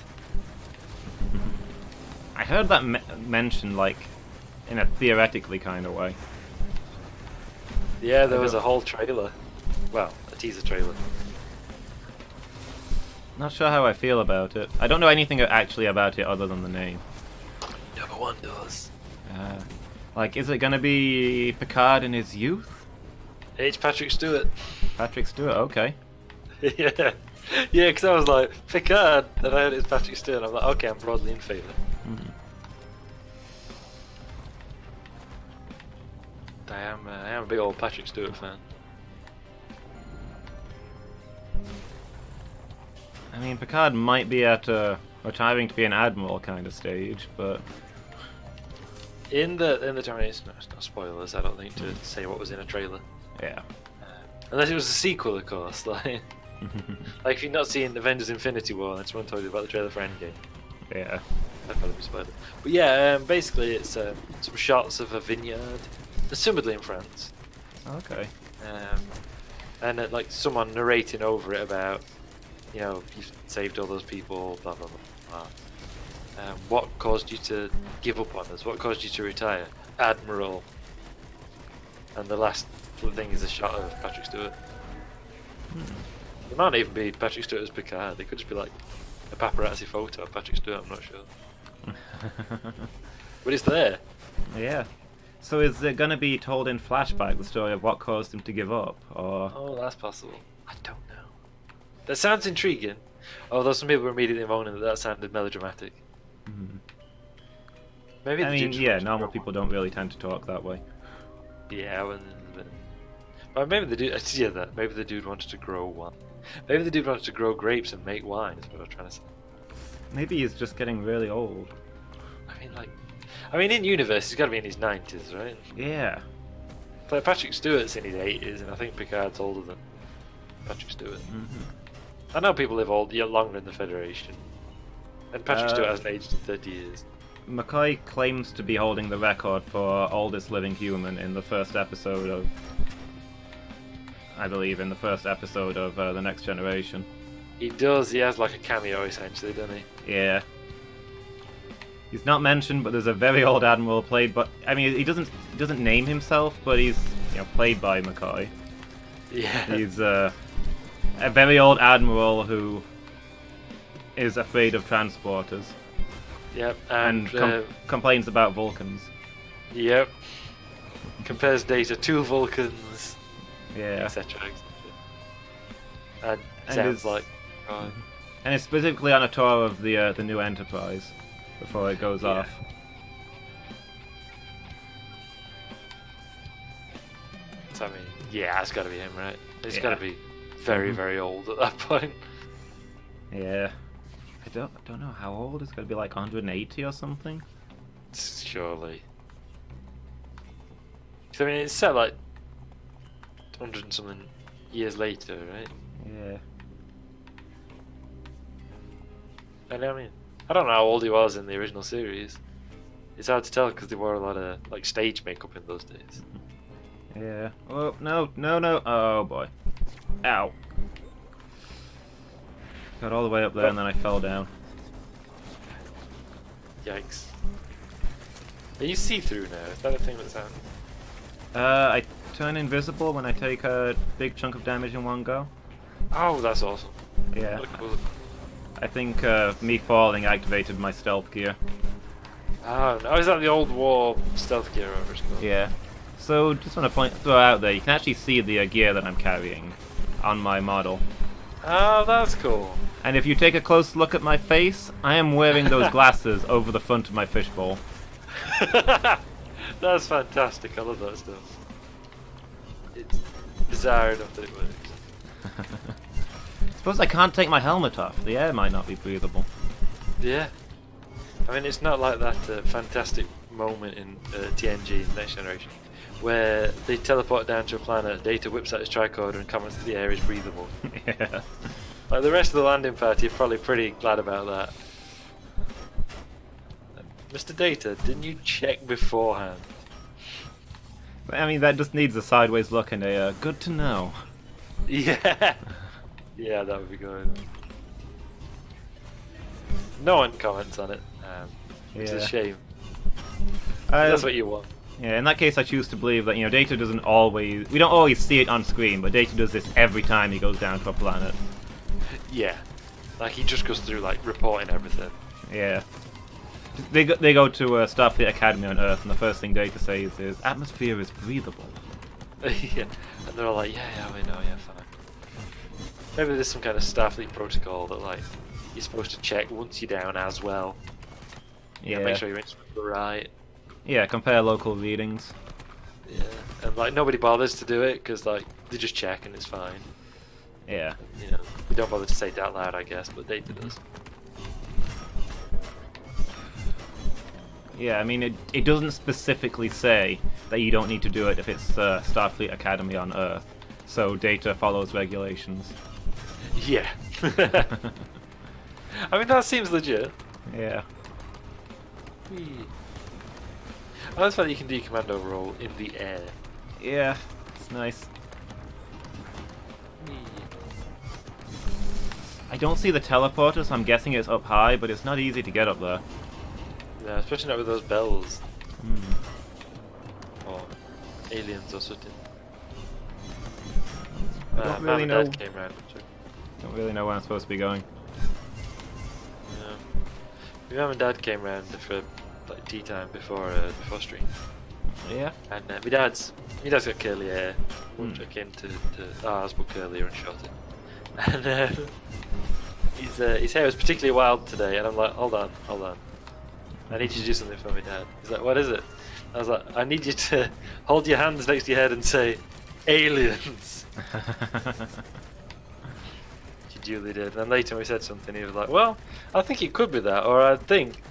I heard that mentioned, like, in a theoretically kind of way. Yeah, there was a whole trailer. Well, a teaser trailer. Not sure how I feel about it. I don't know anything actually about it other than the name. Number one does. Like, is it gonna be Picard in his youth? It's Patrick Stewart. Patrick Stewart, okay. Yeah. Yeah, because I was like, Picard, and I heard it's Patrick Stewart. I'm like, okay, I'm broadly in favour. I am a big old Patrick Stewart fan. I mean, Picard might be at retiring to be an admiral kind of stage, but In the Terminator, it's not spoilers. I don't think to say what was in a trailer. yeah. Unless it was a sequel, of course. Like if you've not seen Avengers: Infinity War, and someone told you about the trailer for Endgame, Yeah. that'd probably be spoiled. But yeah, basically it's some shots of a vineyard, assumedly in France, Okay. and like someone narrating over it about, you know, you've saved all those people, blah blah blah. What caused you to give up on us? What caused you to retire? Admiral. And the last thing is a shot of Patrick Stewart. It might not even be Patrick Stewart as Picard. It could just be like a paparazzi photo of Patrick Stewart. I'm not sure. But it's there. Yeah. So is it gonna be told in flashback the story of what caused him to give up, or? Oh, that's possible. I don't know. That sounds intriguing. Although some people were immediately moaning that sounded melodramatic. Maybe I the mean, dude yeah, wants to normal grow people don't really tend to talk that way. Yeah, well, maybe the dude. Yeah, that maybe the dude wanted to grow one. Maybe the dude wanted to grow grapes and make wine. Is what I'm trying to say. Maybe he's just getting really old. I mean, in universe, he's got to be in his 90s, right? Yeah. Like Patrick Stewart's in his 80s, and I think Picard's older than Patrick Stewart. I know people live longer in the Federation, and Patrick Stewart hasn't aged in 30 years. McCoy claims to be holding the record for oldest living human in the first episode of, I believe, in the first episode of The Next Generation. He does. He has like a cameo essentially, doesn't he? Yeah. He's not mentioned, but there's a very old admiral played by. I mean, he doesn't name himself, but he's played by McCoy. Yeah. He's a very old admiral who is afraid of transporters. Yep. And complains about Vulcans. Yep. Compares Data to Vulcans. Yeah. Etc. And sounds like. And it's specifically on a tour of the new Enterprise before it goes off. So I mean, yeah, it's got to be him, right? It's got to be very, very old at that point. Yeah. I don't know how old. It's got to be like 180 or something. Surely. I mean, it's set like 100 and something years later, right? Yeah. And I mean, I don't know how old he was in the original series. It's hard to tell because they wore a lot of like stage makeup in those days. Yeah. Oh no! Oh boy! Ow! Got all the way up there and then I fell down. Yikes! Are you see-through now? Is that a thing that's happening? I turn invisible when I take a big chunk of damage in one go. Oh, that's awesome. Yeah. What cool. I think me falling activated my stealth gear. Oh, no, is that the old war stealth gear over it's called? Yeah. So, just want to throw out there, you can actually see the gear that I'm carrying on my model. Oh, that's cool. And if you take a close look at my face, I am wearing those glasses over the front of my fishbowl. That's fantastic. I love that stuff. It's bizarre enough that it works. Suppose I can't take my helmet off. The air might not be breathable. Yeah. I mean, it's not like that fantastic moment in TNG, Next Generation, where they teleport down to a planet, Data whips out his tricorder and comments that the air is breathable. Yeah. Like the rest of the landing party are probably pretty glad about that. Mr. Data, didn't you check beforehand? I mean, that just needs a sideways look and a good to know. Yeah. Yeah, that would be good. No one comments on it, which is a Yeah. shame. Uh, That's what you want. Yeah, in that case, I choose to believe that Data doesn't always. We don't always see it on screen, but Data does this every time he goes down to a planet. Yeah, like he just goes through like reporting everything. Yeah. They go to Starfleet Academy on Earth, and the first thing Data says is, "Atmosphere is breathable." Yeah, and they're all like, yeah, we know, yeah, fine. Maybe there's some kind of Starfleet protocol that like you're supposed to check once you're down as well. Yeah. Make sure your instruments are right. Yeah, compare local readings. Yeah, and like nobody bothers to do it because like they just check and it's fine. Yeah. You know, we don't bother to say it out loud, I guess, but Data does. Yeah, I mean, it doesn't specifically say that you don't need to do it if it's Starfleet Academy on Earth, so Data follows regulations. Yeah. I mean, that seems legit. Yeah. I like that you can do commando roll in the air. Yeah, it's nice. I don't see the teleporter, so I'm guessing it's up high, but it's not easy to get up there. Yeah, especially not with those bells. Hmm. Or aliens or something. I don't Mum really and know. Dad came round. Don't really know where I'm supposed to be going. Yeah. My mum and dad came round for like tea time before stream. Yeah. And my dad's got curly hair, which I came to ours but curlier and shorter. And his hair was particularly wild today, and I'm like, hold on. I need you to do something for me, Dad. He's like, what is it? I was like, I need you to hold your hands next to your head and say, aliens. She duly did. And then later when we said something, he was like, well, I think it could be that, or I think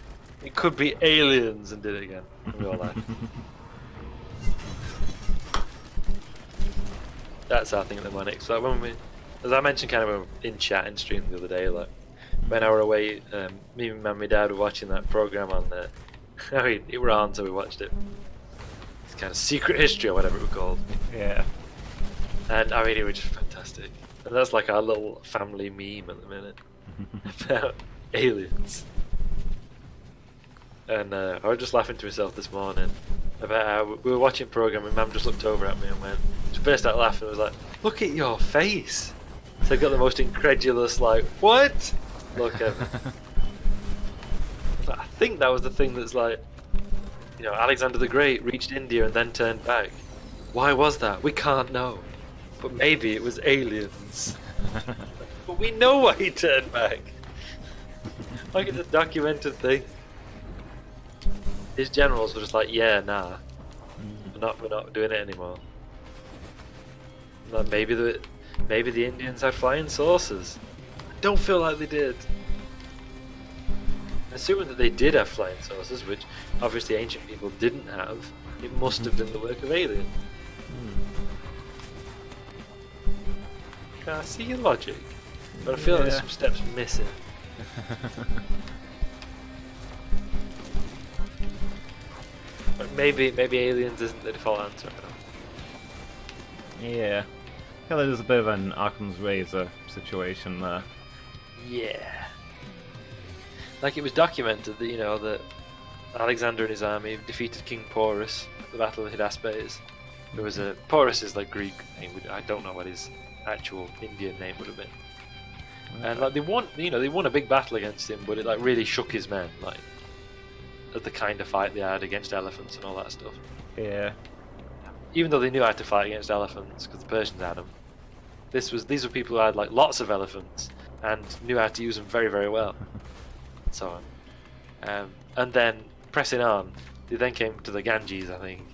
it could be aliens, and did it again. And we all laughed. That's our thing at the moment. So when we, as I mentioned kind of in chat and stream the other day, like when I were away, me and my dad were watching that program on there. I mean, it were on, so we watched it. It's kind of Secret History or whatever it was called. Yeah. And I mean, it was just fantastic. And that's like our little family meme at the minute about aliens. And I was just laughing to myself this morning about how we were watching a program and Mum just looked over at me and went, just burst out laughing and was like, look at your face. So I got the most incredulous, like, what? Look ever. I think that was the thing that's like, Alexander the Great reached India and then turned back. Why was that? We can't know. But maybe it was aliens. But we know why he turned back. Like it's a documented thing. His generals were just like, yeah, nah. We're not doing it anymore. Like maybe the Indians had flying saucers. I don't feel like they did. Assuming that they did have flying saucers, which obviously ancient people didn't have, it must have been the work of aliens. I see your logic, but I feel like there's some steps missing. But maybe aliens isn't the default answer. I don't know. Yeah. I feel like there's a bit of an Occam's razor situation there. Yeah. Like it was documented that that Alexander and his army defeated King Porus at the Battle of Hydaspes. There was a Porus is like Greek name. I don't know what his actual Indian name would have been. And like they won a big battle against him, but it like really shook his men, like at the kind of fight they had against elephants and all that stuff. Yeah. Even though they knew how to fight against elephants because the Persians had them, these were people who had like lots of elephants and knew how to use them very, very well. And so on. And then pressing on, they then came to the Ganges, I think,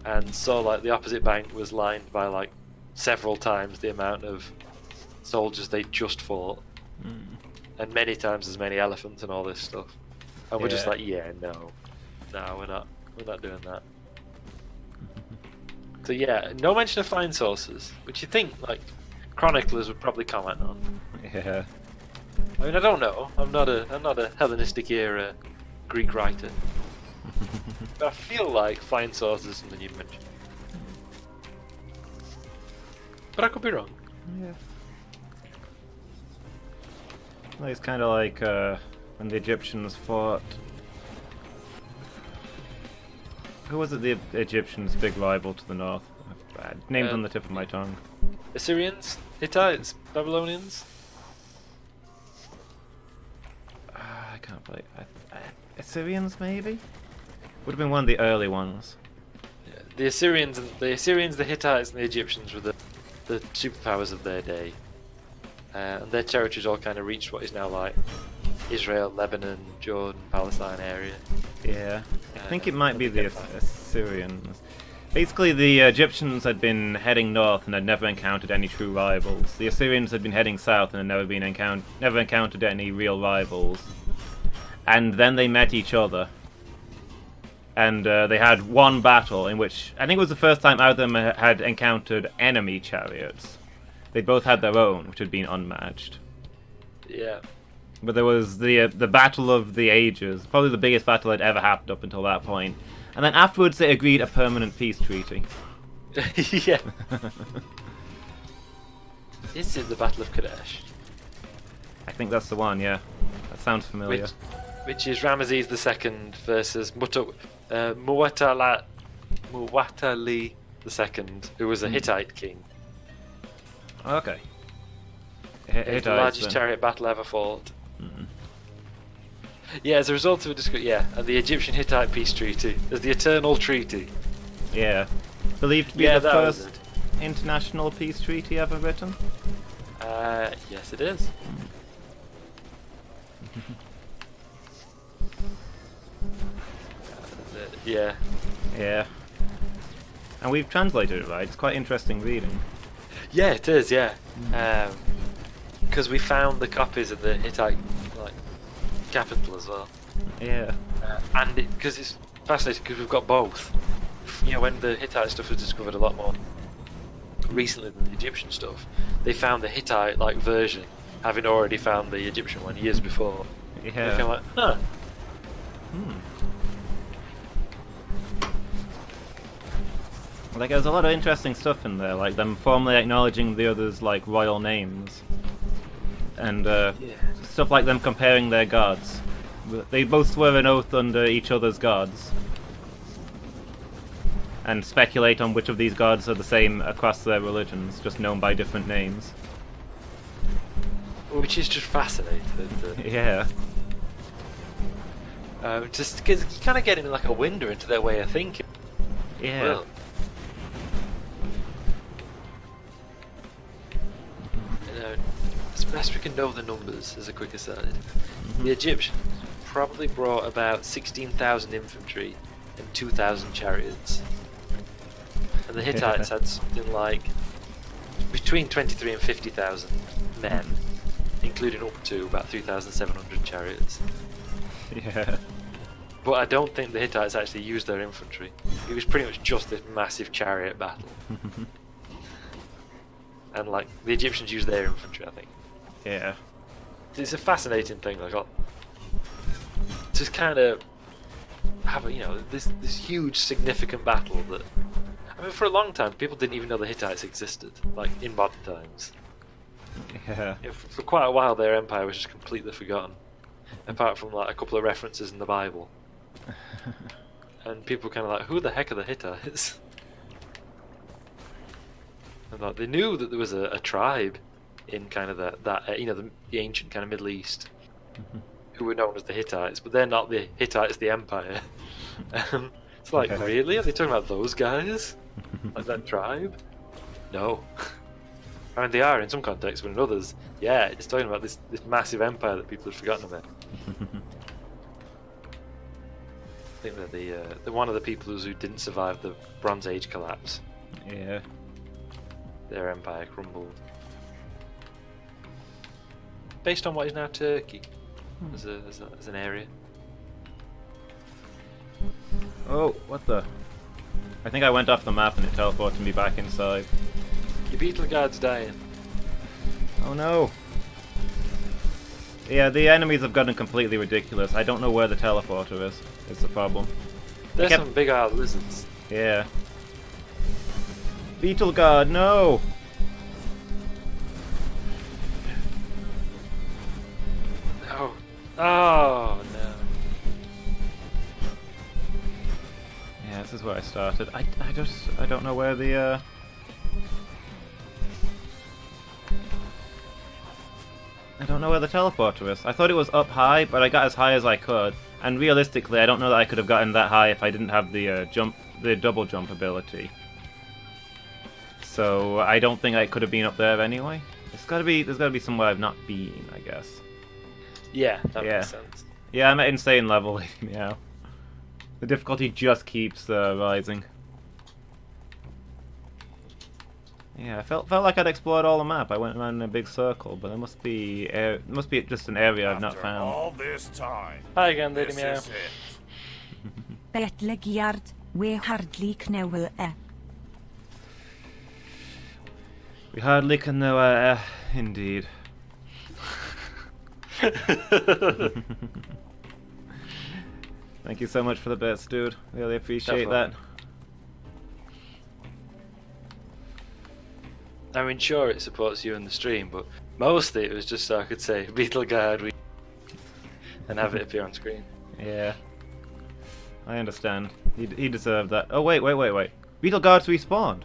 and saw like the opposite bank was lined by like several times the amount of soldiers they just fought, and many times as many elephants and all this stuff. And we're just like, yeah, no, we're not doing that. So yeah, no mention of flying saucers, which you think like chroniclers would probably comment on. Yeah. I mean, I don't know. I'm not a Hellenistic era Greek writer, but I feel like flying saucers is something you'd mention. But I could be wrong. Yeah. It's kind of like when the Egyptians fought. Who was it? The Egyptians' big rival to the north. Names on the tip of my tongue. Assyrians, Hittites, Babylonians. I can't believe. Assyrians, maybe. Would have been one of the early ones. Yeah, the Assyrians, the Hittites, and the Egyptians were the superpowers of their day, and their territories all kind of reached what is now like Israel, Lebanon, Jordan, Palestine area. Yeah, I think it might be the Assyrians. Basically, the Egyptians had been heading north and had never encountered any true rivals. The Assyrians had been heading south and had never encountered any real rivals. And then they met each other. And they had one battle in which, I think it was the first time either of them had encountered enemy chariots. They both had their own, which had been unmatched. Yeah. But there was the Battle of the Ages, probably the biggest battle that ever happened up until that point. And then afterwards they agreed a permanent peace treaty. Yeah. Is it the Battle of Kadesh? I think that's the one, yeah. That sounds familiar. Which is Ramesses II versus Muwatalli II, who was a Hittite king. Okay. It's the largest chariot battle ever fought. Mm-mm. Yeah, as a result of a discussion, and the Egyptian-Hittite peace treaty. There's the Eternal Treaty. Yeah. Believed to be the first international peace treaty ever written? Yes it is. Yeah. Yeah. And we've translated it right. It's quite interesting reading. Yeah, it is, yeah. Because we found the copies of the Hittite capital as well. Yeah. And because it's fascinating because we've got both. You know, when the Hittite stuff was discovered a lot more recently than the Egyptian stuff, they found the Hittite version, having already found the Egyptian one years before. Yeah. They kind of like, huh. Like, there's a lot of interesting stuff in there, like them formally acknowledging the others' royal names, and stuff like them comparing their gods. They both swear an oath under each other's gods, and speculate on which of these gods are the same across their religions, just known by different names. Which is just fascinating. Yeah. Just because you kind of get in a window into their way of thinking. Yeah. Well, as best we can know the numbers, as a quick aside, the Egyptians probably brought about 16,000 infantry and 2,000 chariots. And the Hittites had something like between 23 and 50,000 men, including up to about 3,700 chariots. Yeah. But I don't think the Hittites actually used their infantry. It was pretty much just this massive chariot battle. And the Egyptians used their infantry, I think. Yeah. It's a fascinating thing. Just kind of have this huge significant battle that, I mean, for a long time people didn't even know the Hittites existed, in modern times. Yeah. For quite a while their empire was just completely forgotten, apart from a couple of references in the Bible. And people kind of who the heck are the Hittites? And they knew that there was a tribe in kind of the ancient kind of Middle East who were known as the Hittites, but they're not the Hittites, the empire. It's really? Are they talking about those guys? That tribe? No. I mean, they are in some contexts, but in others, yeah, it's talking about this massive empire that people have forgotten about. I think they're one of the people who didn't survive the Bronze Age collapse. Yeah. Their empire crumbled. Based on what is now Turkey, as an area. Oh, what the? I think I went off the map and it teleported me back inside. Your beetle guard's dying. Oh no! Yeah, the enemies have gotten completely ridiculous. I don't know where the teleporter is. It's the problem. There's some big old lizards. Yeah. Beetle guard, no! Oh no. Yeah, this is where I started. I don't know where the I don't know where the teleporter is. I thought it was up high, but I got as high as I could. And realistically, I don't know that I could have gotten that high if I didn't have the the double jump ability. So I don't think I could have been up there anyway. There's gotta be somewhere I've not been, I guess. Yeah, that makes sense. Yeah, I'm at insane level. Yeah, the difficulty just keeps rising. Yeah, I felt like I'd explored all the map. I went around in a big circle, but there must be just an area I've not found. All this time. Hi again, Lady This Meow. is it. Betlegiard, we hardly know We hardly can know, indeed. Thank you so much for the bits, dude. Really appreciate that. I mean, sure, it supports you in the stream, but mostly it was just so I could say Beetleguard and have it appear on screen. Yeah. I understand. He deserved that. Oh, wait. Beetleguard's respawned.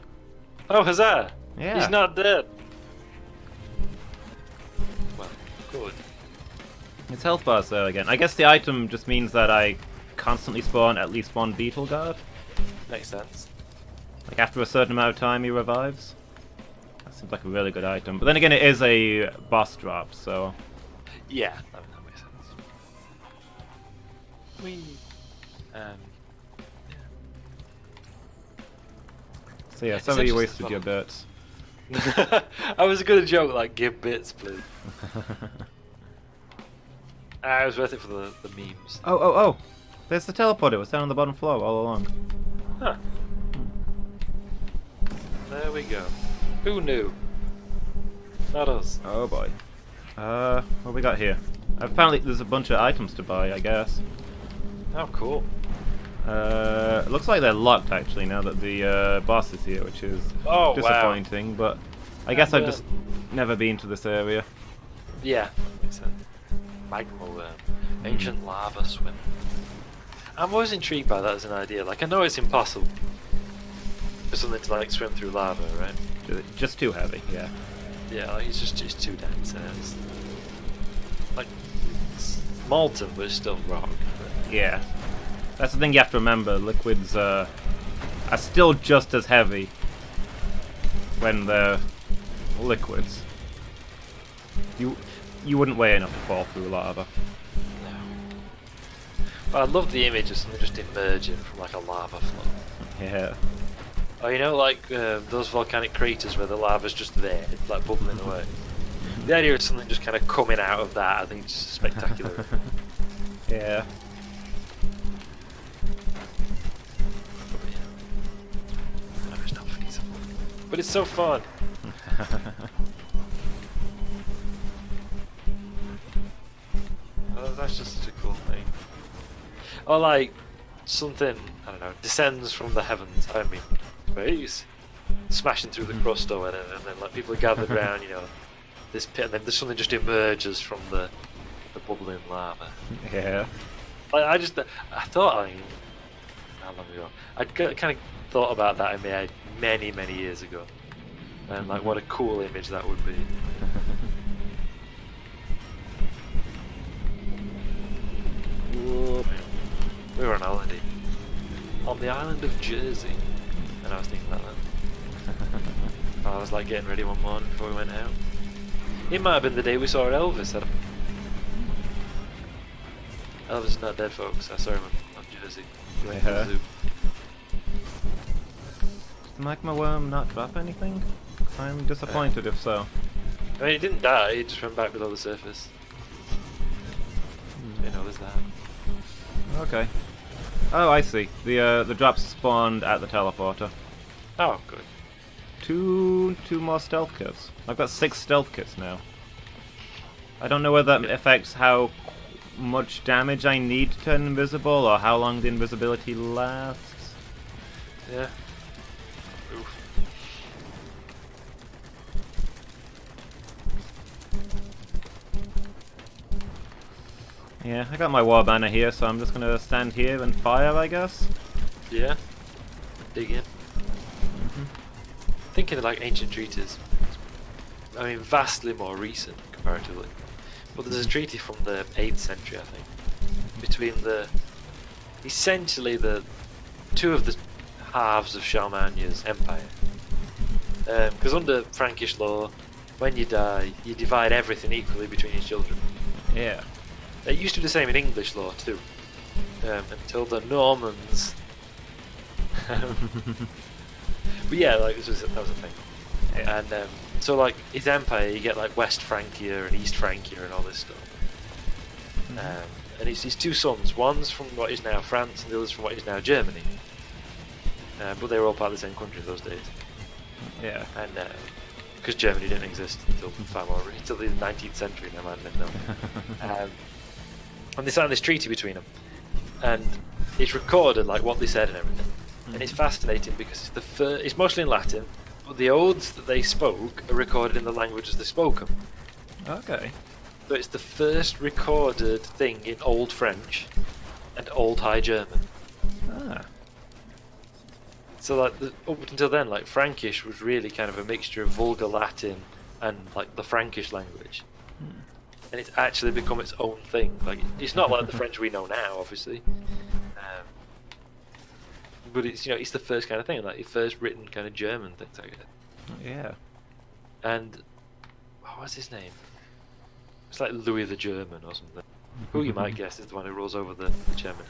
Oh, huzzah! Yeah. He's not dead! Well, good. His health bar's there again. I guess the item just means that I constantly spawn at least one Beetleguard. Makes sense. Like after a certain amount of time he revives. That seems like a really good item. But then again, it is a boss drop, so... Yeah, that makes sense. Whee! So yeah, It's some of you interesting wasted as your bits. I was gonna joke like, give bits, please. It was worth it for the memes. Oh! There's the teleporter. It was down on the bottom floor all along. Huh. There we go. Who knew? Not us. Oh boy. What we got here? Apparently there's a bunch of items to buy, I guess. Oh, cool. It looks like they're locked actually now that the boss is here, which is disappointing, but I guess I've just never been to this area. Yeah, makes sense. Magma worm. Ancient lava swim. I'm always intrigued by that as an idea. Like, I know it's impossible for something to like swim through lava, right? Just too heavy, yeah. Yeah, like it's too dense. Like, it's molten, but it's still rock. Yeah. That's the thing you have to remember. Liquids are still just as heavy when they're liquids. You wouldn't weigh enough to fall through lava. No. But I love the image of something just emerging from like a lava flow. Yeah. Oh, you know, like those volcanic craters where the lava's just there, like bubbling away. The idea of something just kind of coming out of that, I think, is spectacular. Yeah. No, it's not feasible. But it's so fun. Oh, that's just such a cool thing. Or like something, I don't know, descends from the heavens. I mean, space, smashing through the crust or whatever, and then like people are gathered around, you know, this pit, and then there's something just emerges from the bubbling lava. Yeah. I thought, I mean, how long ago? I kind of thought about that in my head many years ago, and like what a cool image that would be. Whoa, man. We were on holiday on the island of Jersey, and I was thinking about that. I was like getting ready one morning before we went out. It might have been the day we saw Elvis. Elvis is not dead, folks. I saw him on Jersey. He went to the zoo. Did the magma worm not drop anything? I'm disappointed if so. I mean, he didn't die. He just went back below the surface. You know, there's that. Okay. Oh, I see. The drops spawned at the teleporter. Oh, good. Two more stealth kits. I've got 6 stealth kits now. I don't know whether that affects how much damage I need to turn invisible or how long the invisibility lasts. Yeah. Oof. Yeah, I got my war banner here, so I'm just gonna stand here and fire, I guess. Yeah. Dig in. Thinking of like ancient treaties. I mean, vastly more recent comparatively. But there's a treaty from the 8th century, I think, between essentially the two of the halves of Charlemagne's empire. Because under Frankish law, when you die, you divide everything equally between your children. Yeah. It used to be the same in English law too, until the Normans. But yeah, like that was a thing. Yeah. And so like his empire, you get like West Francia and East Francia and all this stuff. And his two sons, one's from what is now France and the other's from what is now Germany. But they were all part of the same country in those days. Yeah. And because Germany didn't exist until until the 19th century, never mind then. And they signed this treaty between them, and it's recorded like what they said and everything. And it's fascinating because it's mostly in Latin, but the oaths that they spoke are recorded in the languages they spoke them. Okay. So it's the first recorded thing in Old French and Old High German. Ah. So like up until then, like Frankish was really kind of a mixture of Vulgar Latin and like the Frankish language. And it's actually become its own thing. Like it's not like the French we know now, obviously, but it's it's the first kind of thing, like the first written kind of German things like that. Yeah. And what's his name? It's like Louis the German or something. Who you might guess is the one who rules over the German.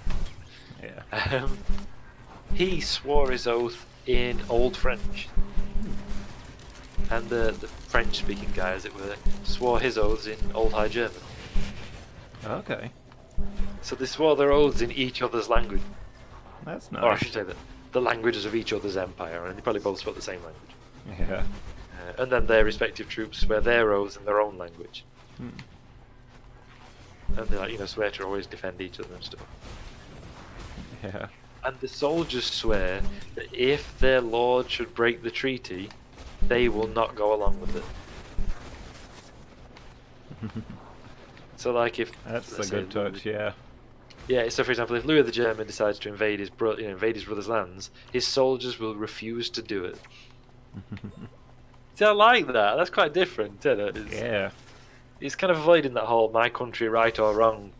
Yeah. He swore his oath in Old French. And the French-speaking guy, as it were, swore his oaths in Old High German. Okay. So they swore their oaths in each other's language. That's nice. Or I should say that the languages of each other's empire, and they probably both spoke the same language. Yeah. And then their respective troops swear their oaths in their own language. And they like, swear to always defend each other and stuff. Yeah. And the soldiers swear that if their lord should break the treaty, they will not go along with it. So like if That's a let's good say, touch, yeah. Yeah, so for example, if Louis the German decides to invade his brother's lands, his soldiers will refuse to do it. See, I like that. That's quite different, isn't it? Yeah. It's kind of avoiding that whole "my country, right or wrong."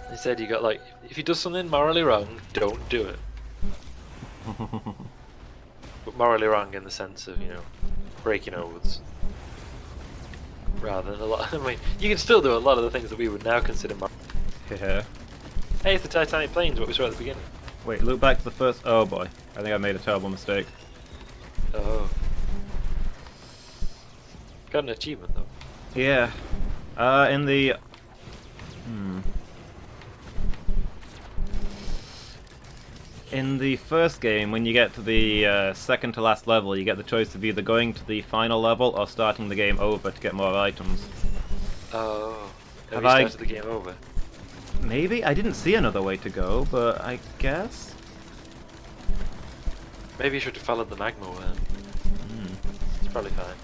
Instead, you got like, if he does something morally wrong, don't do it. But morally wrong in the sense of breaking oaths. Rather than a lot. I mean, you can still do a lot of the things that we would now consider moral. Yeah. Hey, it's the Titanic planes, what we saw at the beginning. Wait, look back to the first... Oh boy. I think I made a terrible mistake. Oh. Got an achievement though. Yeah. In the... In the first game, when you get to the second to last level, you get the choice of either going to the final level or starting the game over to get more items. Oh. Have Have you I- started the game over? Maybe? I didn't see another way to go, but I guess? Maybe you should have followed the magma worm. It's probably fine.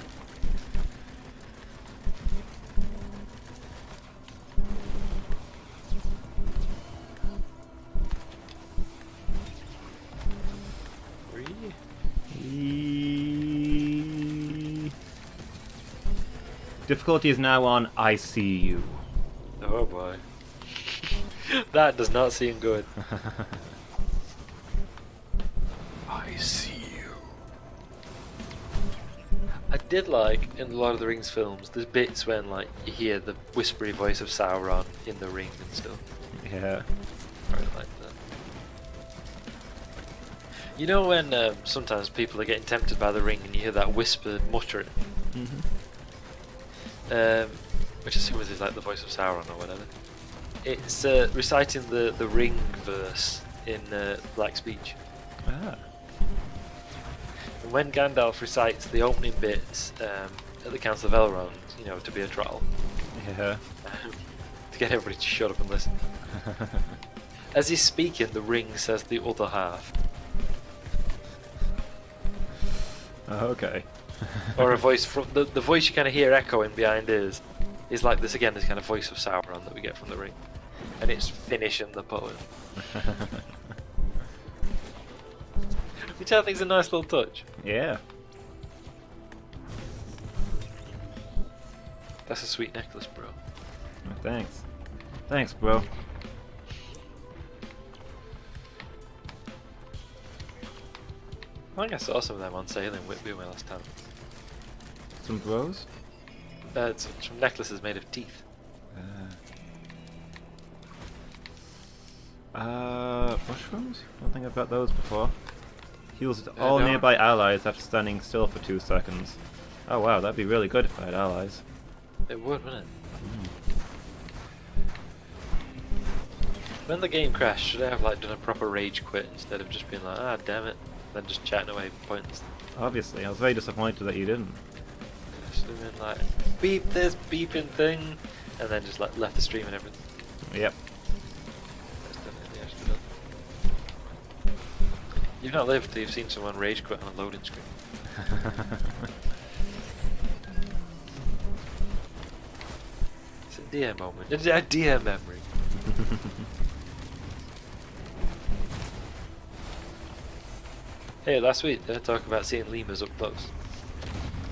Difficulty is now on I see you. Oh boy. That does not seem good. I see you. I did like in the Lord of the Rings films, there's bits when like you hear the whispery voice of Sauron in the ring and stuff. Yeah. I really like that. You know when sometimes people are getting tempted by the ring and you hear that whispered muttering? Which I assume is like the voice of Sauron or whatever. It's reciting the ring verse in Black Speech. Ah. And when Gandalf recites the opening bits at the Council of Elrond, to be a troll, Yeah. to get everybody to shut up and listen. As he's speaking, the ring says the other half. Okay. Or a voice from the voice you kind of hear echoing behind is like this again, this kind of voice of Sauron that we get from the ring, and it's finishing the poem. Which I think is a nice little touch. Yeah. That's a sweet necklace, bro. Oh, thanks. Thanks, bro. I think I saw some of them on sale in Whitby my last time. Some bros? It's some necklaces made of teeth. Mushrooms? I don't think I've got those before. Heals all no. nearby allies after standing still for 2 seconds. Oh wow, that'd be really good if I had allies. It would, wouldn't it? When the game crashed, should I have like done a proper rage quit instead of just being like, ah damn it, then just chatting away pointless? Obviously, I was very disappointed that you didn't. Should have been like, beep this beeping thing, and then just like left the stream and everything. Yep. That's definitely I should have done. You've not lived till you've seen someone rage quit on a loading screen. It's a dear moment. It's a dear memory. Hey, last week did I talk about seeing lemurs up close?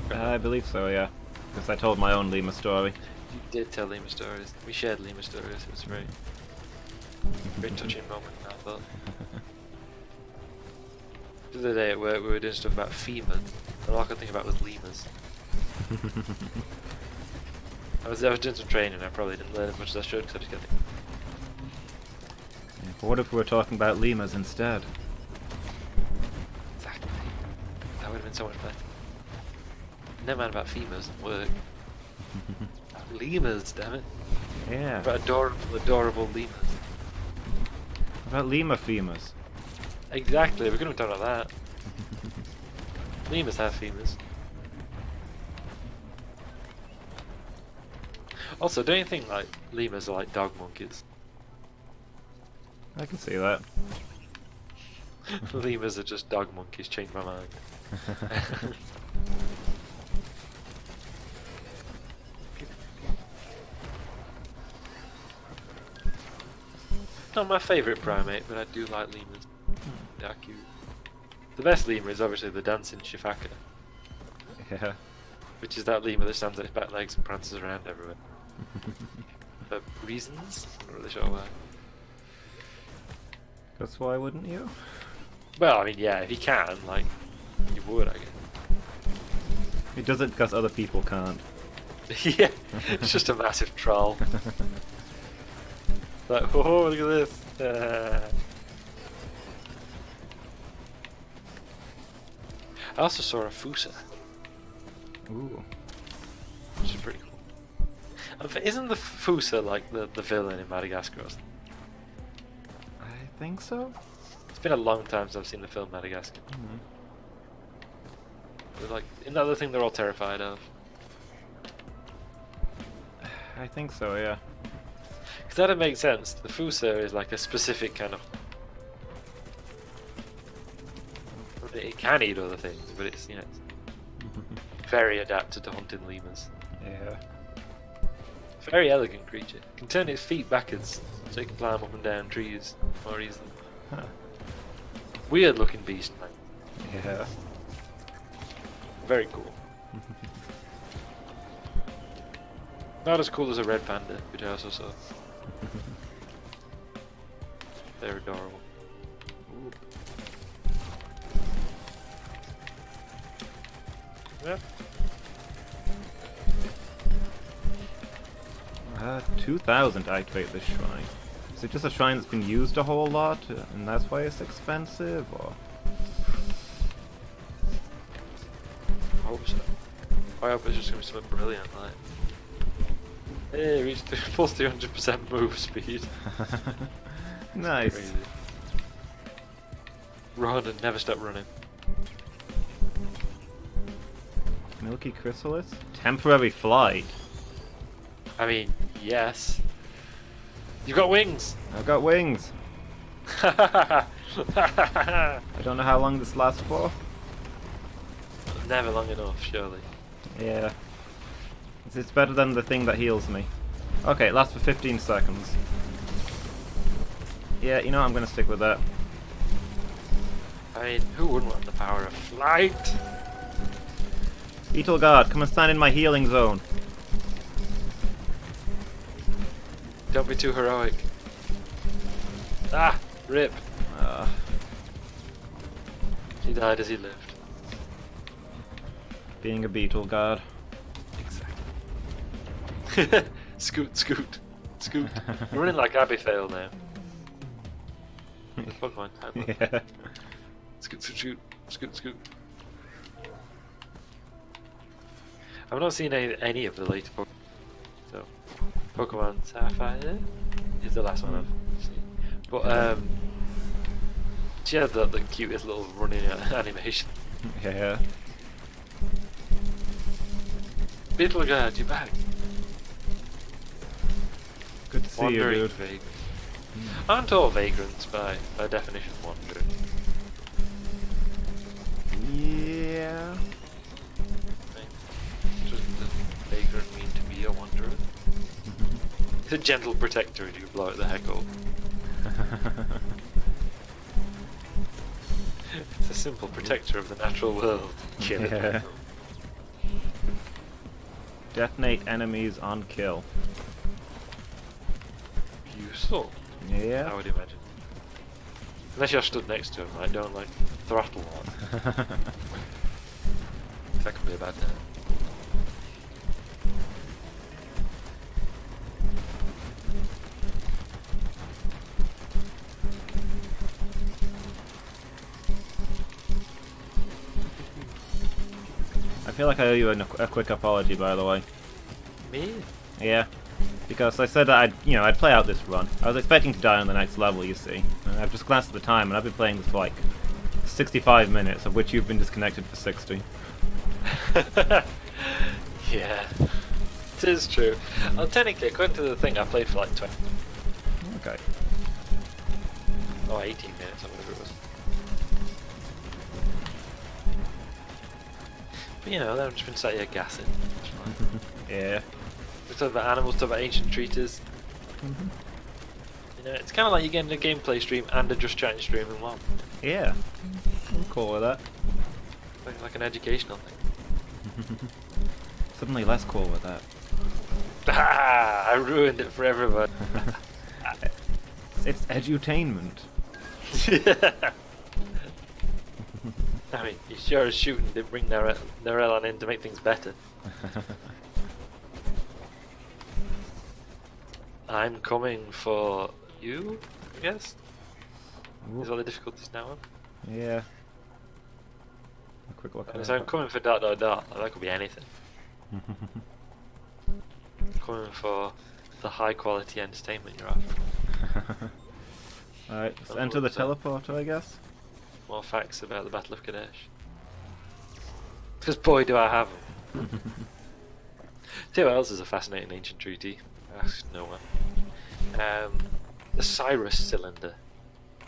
I believe so, yeah. Because I told my own Lima story. You did tell lemur stories. We shared lemur stories. It was very touching moment, I thought. The other day at work we were doing stuff about femur, and all I could think about was lemurs. I was doing some training, I probably didn't learn as much as I should because I just got Yeah, but what if we were talking about lemurs instead? exactly. That would have been so much better. Never mind about femurs at work. Lemurs, damn it. Yeah. About adorable lemurs. About Lima femurs. Exactly, we're going to talk about that. Lemurs have femurs. Also, don't you think like lemurs are like dog monkeys? I can see that. Lemurs are just dog monkeys, changed my mind. Not my favourite primate, but I do like lemurs. They are cute. The best lemur is obviously the dancing shifaka, Yeah. which is that lemur that stands on its back legs and prances around everywhere. For reasons? I'm not really sure why. That's why wouldn't you? Well, I mean, yeah, if you can, like, you would, I guess. He does it because other people can't. Yeah, it's just a massive troll. Like, oh, look at this. I also saw a Fusa, Ooh. which is pretty cool. Isn't the Fusa like the villain in Madagascar or something? I think so. It's been a long time since I've seen the film Madagascar. They're like, isn't that the thing they're all terrified of? I think so, yeah. Because that'd make sense. The Fusa is like a specific kind of... It can eat other things, but it's, you know, it's very adapted to hunting lemurs. Yeah. Very elegant creature. Can turn its feet backwards, so it can climb up and down trees more easily. Huh. Weird looking beast, man. Yeah. Very cool. Not as cool as a red panda, which I also saw. They're adorable. Ooh. Yeah. 2,000 to activate this shrine. Is it just a shrine that's been used a whole lot, and that's why it's expensive, or? I hope so. I hope it's just gonna be something brilliant, like. Hey, reached plus 300% move speed. Nice. Crazy. Run and never stop running. Milky chrysalis? Temporary flight. I mean, yes. You've got wings! I've got wings. I don't know how long this lasts for. never long enough, surely. Yeah. It's better than the thing that heals me. Okay, it lasts for 15 seconds. Yeah, you know, I'm gonna stick with that. I mean, who wouldn't want the power of flight? Beetle Guard, come and stand in my healing zone. Don't be too heroic. Ah! Rip. He died as he lived. Being a Beetle Guard. Exactly. Scoot, scoot, scoot. We're running like Abifail now. The Pokemon type. Yeah. Scoot, scoot, scoot, scoot, scoot. I've not seen any of the later Pokemon. So, Pokemon Sapphire is the last one I've seen. But, she had the cutest little running animation. Yeah. Beetle Guard, you're back. Good to see you, Wandering dude. vagrant. Aren't all vagrants by definition wandering? Yeah. Doesn't the vagrant mean to be a wanderer? It's a gentle protector and you blow it the heck up. It's a simple protector of the natural world. Kill it. Yeah. Detonate enemies on kill. Useful, I Yeah. would imagine. Unless you're stood next to him, like, don't like throttle one. That could be a bad time. I feel like I owe you a quick apology, by the way. Me? Yeah. Because I said that I'd play out this run. I was expecting to die on the next level, you see. And I've just glanced at the time, and I've been playing this for like 65 minutes, of which you've been disconnected for 60. Yeah. It is true. Well, technically, according to the thing, I played for like 20. Okay. Oh, 18 minutes, or whatever it was. But you know, I've just been sat here gassing. It's fine. Yeah. We talk about animals, talk about ancient treatise. You know, it's kind of like you're getting a gameplay stream and a just chatting stream in one. Yeah. I'm cool with that. Like an educational thing. Suddenly less cool with that. Ah, I ruined it for everybody. It's edutainment. I mean, you sure as shooting did bring Narelon in to make things better. I'm coming for you, I guess? Is all the difficulties now on? Yeah. A quick look at So I'm it. coming for dot dot dot. That could be anything. Coming for the high quality entertainment you're after. Alright, let's Oh, enter the what's that? teleporter, I guess. More facts about the Battle of Kadesh. Because boy do I have them. Tell you what else is a fascinating ancient treaty. Ask no one. The Cyrus cylinder.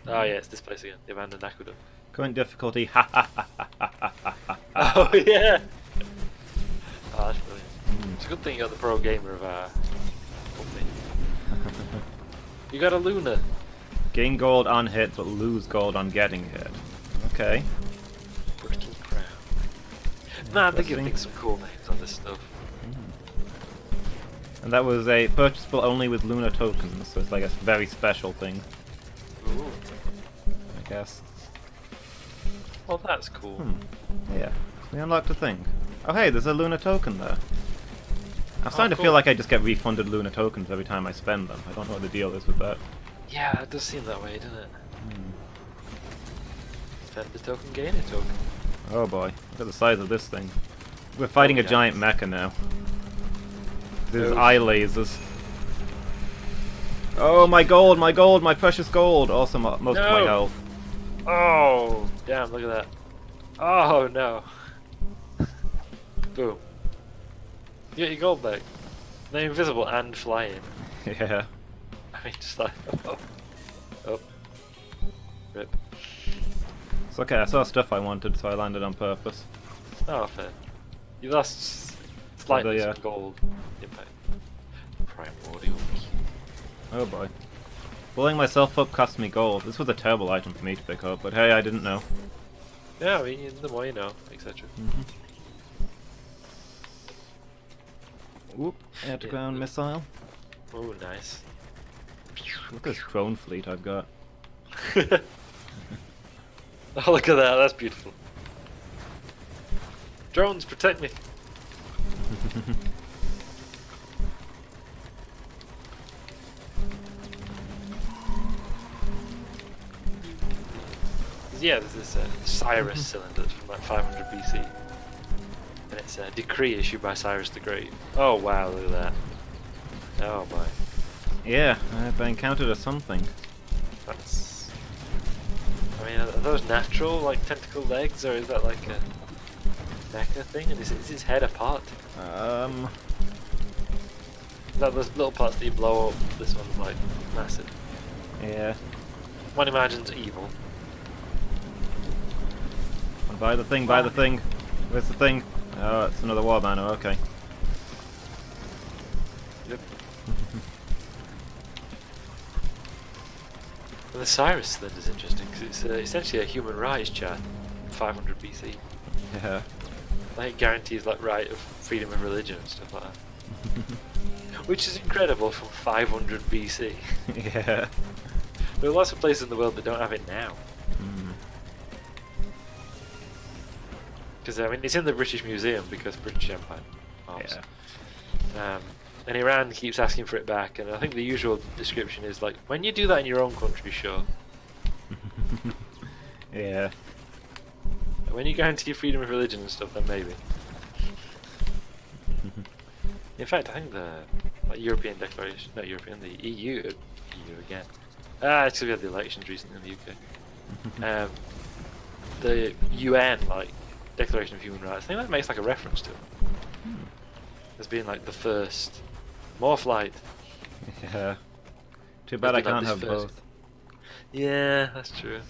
Oh yeah, it's this place again. The abandoned aqueduct. Current difficulty, ha ha ha ha ha ha ha. Oh yeah! Oh, that's brilliant. It's a good thing you're the pro gamer of our company. You got a Luna. Gain gold on hit, but lose gold on getting hit. Okay. Brittle Crown. Man, they give Interesting. things some cool names on this stuff. And that was a purchasable only with Luna tokens, so it's like a very special thing, Ooh. I guess. Well, that's cool. Yeah. We unlocked a thing. Oh hey, there's a Luna token there. I'm starting to cool. feel like I just get refunded Luna tokens every time I spend them. I don't know what the deal is with that. Yeah, it does seem that way, doesn't it? Spend a token, gain a token. Oh boy, look at the size of this thing. We're fighting a yeah. giant mecha now. There's Oof. eye lasers. Oh my gold, my precious gold! Also most of my No. health. Oh, damn, look at that. Oh, no. Boom. You get your gold back. They're invisible and flying. Yeah. I mean, just like, oh. Oh. Rip. It's okay, I saw stuff I wanted, so I landed on purpose. Oh, fair. You lost slightly yeah. some gold. Impact. Primordial. Oh boy. Blowing myself up cost me gold. This was a terrible item for me to pick up, but hey, I didn't know. Yeah, I mean, the more you know, etc. Whoop, air-to-ground missile. Oh, nice. Look at this drone fleet I've got. Oh, look at that, that's beautiful. Drones, protect me. Yeah, there's this Cyrus cylinder that's from like 500 BC. And it's a decree issued by Cyrus the Great. Oh wow, look at that. Oh my. Yeah, I've encountered a something. That's... I mean, are those natural, like, tentacle legs, or is that like a mecha thing? And is his head a part? Is that those little parts that you blow up? This one's like massive. Yeah. One imagines evil. Buy the thing, buy the thing. Where's the thing? Oh, it's another war banner, okay. Yep. And the Cyrus cylinder is interesting because it's essentially a human rights chart, 500 BC. Yeah. Like it guarantees like right of freedom of religion and stuff like that. Which is incredible from 500 BC. Yeah. There are lots of places in the world that don't have it now. Because I mean, it's in the British Museum because British Empire. Arms. Yeah. And Iran keeps asking for it back, and I think the usual description is like, when you do that in your own country, sure. Yeah. When you guarantee freedom of religion and stuff, then maybe. In fact, I think the European Declaration, not European, the EU again. Actually, we had the elections recently in the UK. The UN, like, Declaration of Human Rights, I think that makes like a reference to it. As being like the first. More flight. Yeah. Too bad I It's been, can't like, have this both. Yeah, that's true.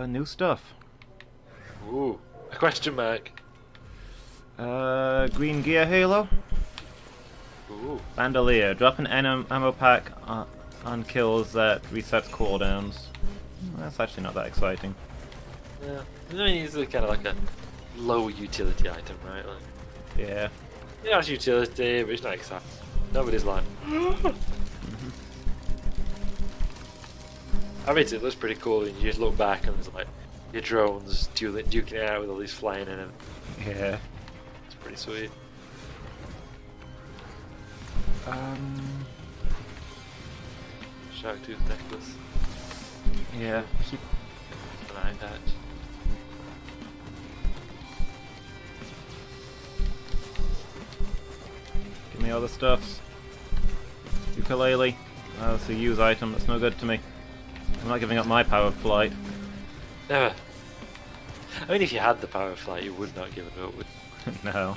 New stuff. Ooh, a question mark. Green gear halo. Ooh. Bandolier. Drop an ammo pack on kills that resets cooldowns. That's actually not that exciting. Yeah. I mean, it's kind of like a low utility item, right? Like, Yeah. yeah, it's utility, but it's not exciting. Nobody's like. I mean, it looks pretty cool, and you just look back and there's like your drones duking it out with all these flying in them. Yeah. It's pretty sweet. Shark tooth necklace. Yeah. Keep An eye patch. Give me all the stuffs. Ukulele. Oh, it's a use item. That's no good to me. I'm not giving up my power of flight. Never. I mean, if you had the power of flight, you would not give it up. Would No.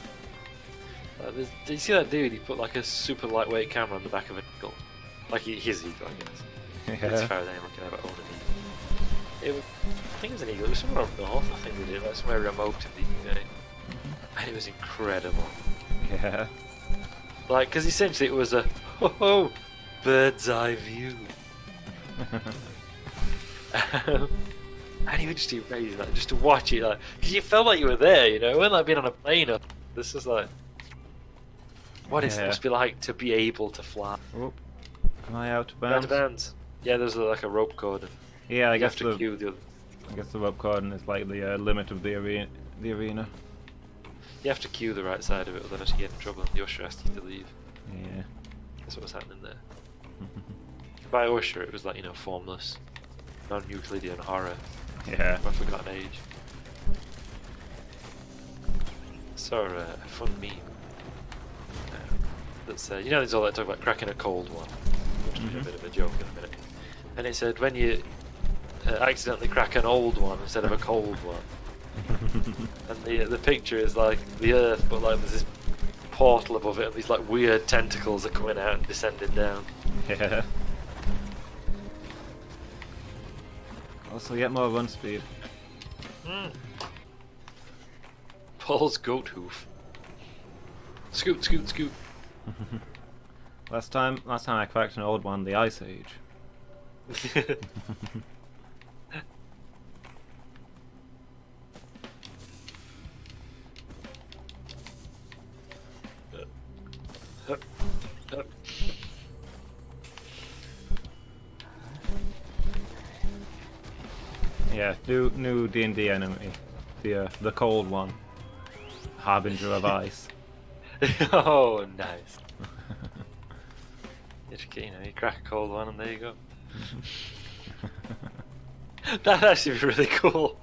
did you see that dude? He put like a super lightweight camera on the back of an eagle. Like his eagle, I guess. As Yeah. far as anyone can ever own an eagle. I think it was an eagle. It was somewhere up north. I think they did, like somewhere remote in the UK. And it was incredible. Yeah. Like, because essentially it was a bird's eye view. And he would just do crazy, like, just to watch it, like, because you felt like you were there, you know, it wasn't like being on a plane. Or this is like, what it must be like to be able to fly. Oop. Am I out of Out bounds? of bounds. Yeah, there's like a rope cord. Yeah, I You guess have to queue the other. I guess the rope cordon is like the limit of the arena. You have to queue the right side of it, otherwise you get in trouble and the usher asks you to leave. Yeah. That's what was happening there. By usher, it was like, you know, formless, non-Euclidean horror. Yeah. Of a forgotten age. Saw a fun meme. That's you know, there's all that talk about cracking a cold one, which is a bit of a joke in a minute. And it said when you accidentally crack an old one instead of a cold one. And the picture is like the Earth, but like there's this portal above it, and these like weird tentacles are coming out and descending down. Yeah. Also, get more run speed. Paul's goat hoof. Scoot, scoot, scoot. Last time I cracked an old one, the Ice Age. Yeah, new D&D enemy, the cold one, harbinger of ice. Oh, nice. You know, you crack a cold one and there you go. That'd actually be really cool.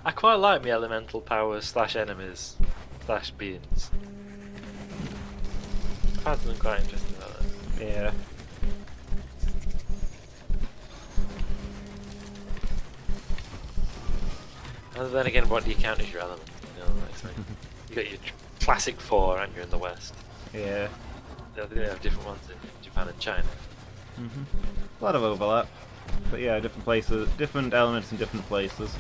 I quite like my elemental powers / enemies / beings. I find something quite interesting about that. Yeah. And then again, what do you count as your element? You know, like, you got your classic 4, aren't you, in the West? Yeah. They have different ones in Japan and China. A lot of overlap, but yeah, different places, different elements in different places.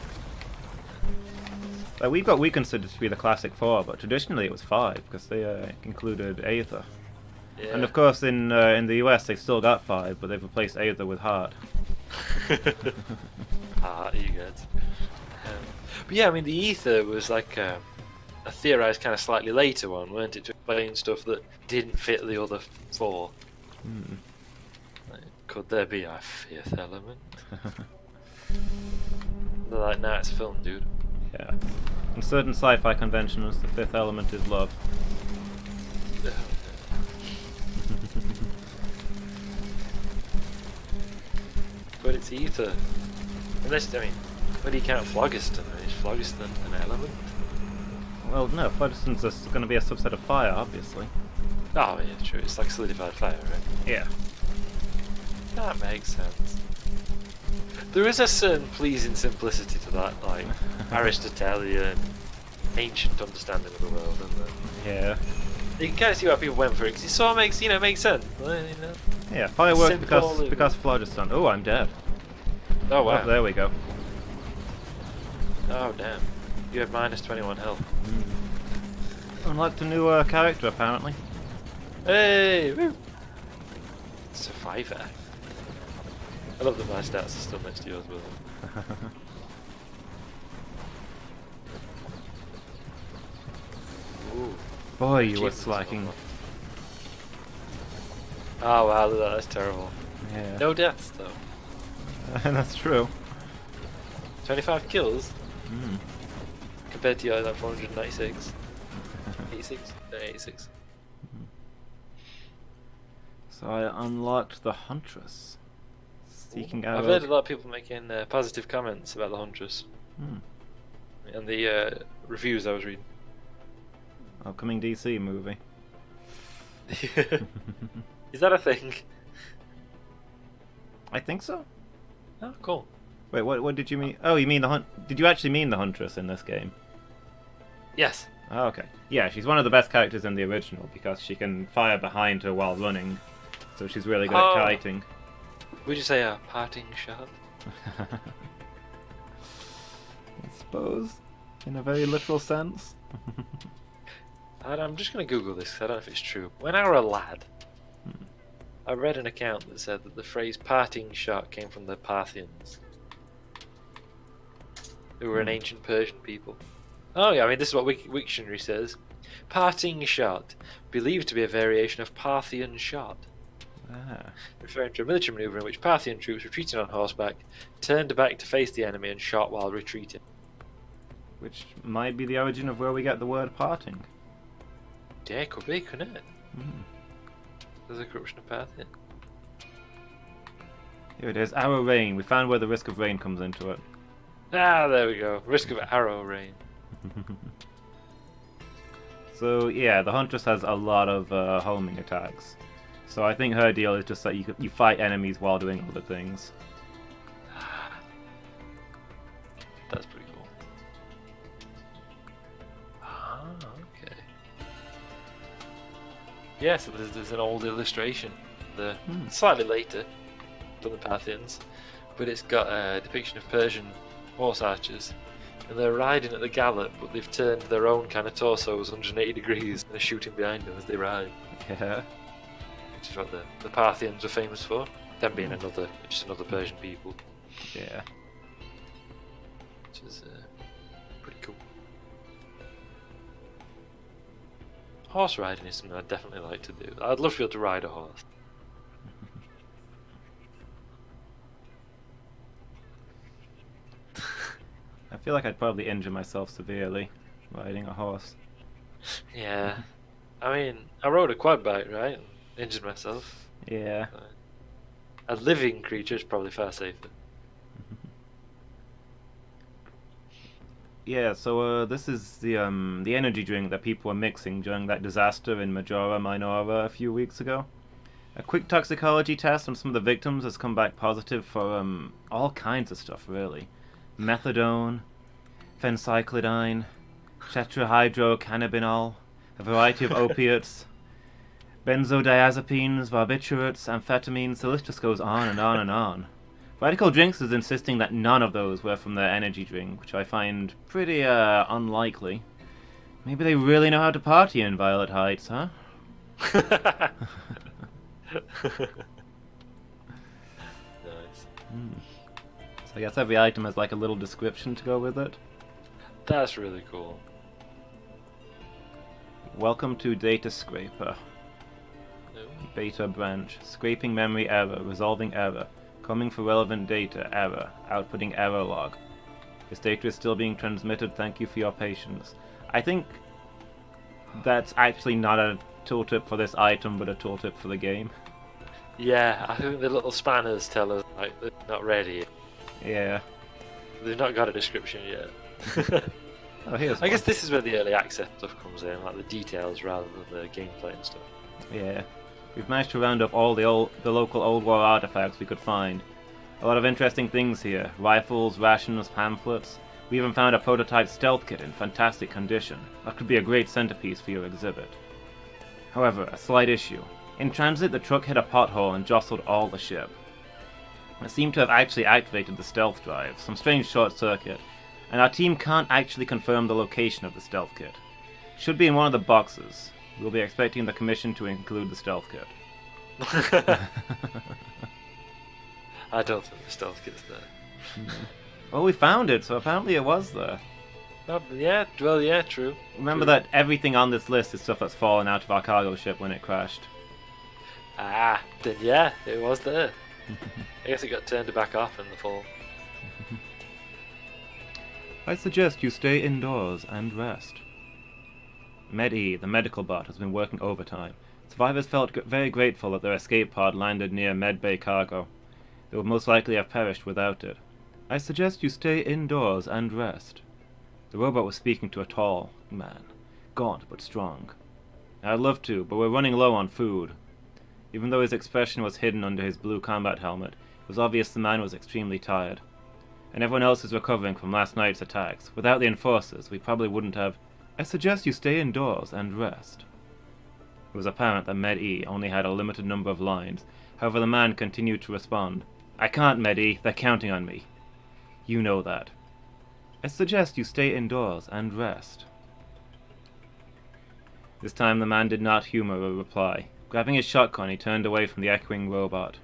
Like we considered to be the classic 4, but traditionally it was 5 because they included Aether. Yeah. And of course, in the US they've still got 5, but they've replaced Aether with Heart. Heart, you guys. But yeah, I mean, the Ether was like a theorized kind of slightly later one, weren't it, to explain stuff that didn't fit the other 4. Like, could there be a 5th element? They're like, nah, it's a film, dude. Yeah. In certain sci-fi conventions, the 5th element is love. But it's Ether. Unless, I mean, where do you count Phlogiston? Is Phlogiston an element? Well, no, phlogiston's going to be a subset of fire, obviously. Oh, yeah, true. It's like solidified fire, right? Yeah. That makes sense. There is a certain pleasing simplicity to that, like Aristotelian, ancient understanding of the world, isn't there? Yeah. You can kind of see why people went for it, because it sort of makes, makes sense. You know? Yeah, fire works Simple because phlogiston. Oh, I'm dead. Oh, wow. Oh, there we go. Oh, damn. You have minus 21 health. Unlocked a new character, apparently. Hey! Woo! Survivor. I love that my stats are still next to yours, by the way. Ooh. Boy, you were Achievements slacking. unlocked. Oh wow, that's terrible. Yeah. No deaths though. That's true. 25 kills Mm. compared to like 496. 86? No, 86. So I unlocked the Huntress. Seeking out. I've heard a lot of people making positive comments about the Huntress. And the reviews I was reading. Upcoming DC movie. Is that a thing? I think so. Oh, cool. Wait, what did you mean? Oh, you mean the Did you actually mean the Huntress in this game? Yes. Oh, okay. Yeah, she's one of the best characters in the original because she can fire behind her while running. So she's really good at kiting. Would you say a parting shot? I suppose. In a very literal sense. I'm just going to Google this because I don't know if it's true. When I were a lad, I read an account that said that the phrase parting shot came from the Parthians, who were an ancient Persian people. Oh yeah, I mean this is what Wiktionary says. Parting shot, believed to be a variation of Parthian shot. Referring to a military maneuver in which Parthian troops retreating on horseback turned back to face the enemy and shot while retreating. Which might be the origin of where we get the word parting. Yeah, it could be, couldn't it? There's a corruption of Parthian. Here it is, Arrow Rain. We found where the risk of rain comes into it. Ah, there we go. Risk of arrow rain. So yeah, the Huntress has a lot of homing attacks. So I think her deal is just that you fight enemies while doing other things. That's pretty cool. Ah, okay. Yeah, so there's an old illustration, slightly later, than the Parthians, but it's got a depiction of Persian horse archers, and they're riding at the gallop, but they've turned their own kind of torsos 180 degrees and they're shooting behind them as they ride. Yeah. Which is what the Parthians are famous for. Them being just another Persian people. Yeah. Which is pretty cool. Horse riding is something I'd definitely like to do. I'd love to be able to ride a horse. I feel like I'd probably injure myself severely riding a horse. Yeah. I mean, I rode a quad bike, right? And injured myself. Yeah. A living creature is probably far safer. Yeah, so this is the energy drink that people were mixing during that disaster in Majora Minora a few weeks ago. A quick toxicology test on some of the victims has come back positive for all kinds of stuff, really. Methadone, phencyclidine, tetrahydrocannabinol, a variety of opiates, benzodiazepines, barbiturates, amphetamines, the list just goes on and on and on. Radical Drinks is insisting that none of those were from their energy drink, which I find pretty unlikely. Maybe they really know how to party in Violet Heights, huh? Nice. So I guess every item has like a little description to go with it. That's really cool. Welcome to Data Scraper. Ooh. Beta branch. Scraping memory error. Resolving error. Coming for relevant data. Error. Outputting error log. This data is still being transmitted. Thank you for your patience. I think that's actually not a tooltip for this item, but a tooltip for the game. Yeah, I think the little spanners tell us like they're not ready. Yeah. They've not got a description yet. Oh, here's I guess one. this is where the early access stuff comes in, like the details rather than the gameplay and stuff. Yeah. We've managed to round up all the local Old War artifacts we could find. A lot of interesting things here. Rifles, rations, pamphlets. We even found a prototype stealth kit in fantastic condition. That could be a great centerpiece for your exhibit. However, a slight issue. In transit, the truck hit a pothole and jostled all the ship. It seemed to have actually activated the stealth drive, some strange short circuit, and our team can't actually confirm the location of the stealth kit. Should be in one of the boxes. We'll be expecting the commission to include the stealth kit. I don't think the stealth kit's there. Well, we found it, so apparently it was there. Oh, yeah, well, yeah, true. Remember True. that everything on this list is stuff that's fallen out of our cargo ship when it crashed. Ah, then yeah, it was there. I guess it got turned back off in the fall. I suggest you stay indoors and rest. Med-E, the medical bot, has been working overtime. Survivors felt very grateful that their escape pod landed near Medbay cargo. They would most likely have perished without it. I suggest you stay indoors and rest. The robot was speaking to a tall man, gaunt but strong. I'd love to, but we're running low on food. Even though his expression was hidden under his blue combat helmet, it was obvious the man was extremely tired. And everyone else is recovering from last night's attacks. Without the enforcers, we probably wouldn't have... I suggest you stay indoors and rest. It was apparent that Med-E only had a limited number of lines. However, the man continued to respond. I can't, Med-E. They're counting on me. You know that. I suggest you stay indoors and rest. This time the man did not humor a reply. Grabbing his shotgun, he turned away from the echoing robot.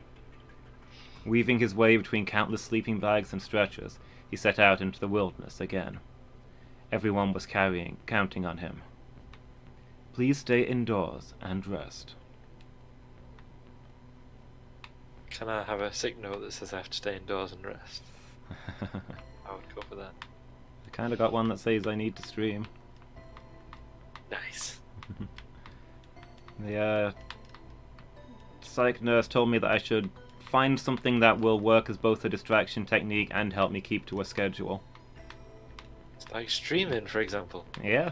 Weaving his way between countless sleeping bags and stretchers, he set out into the wilderness again. Everyone was counting on him. Please stay indoors and rest. Can I have a sick note that says I have to stay indoors and rest? I would go for that. I kinda got one that says I need to stream. Nice. The psych nurse told me that I should find something that will work as both a distraction technique and help me keep to a schedule. It's like streaming, for example. Yeah,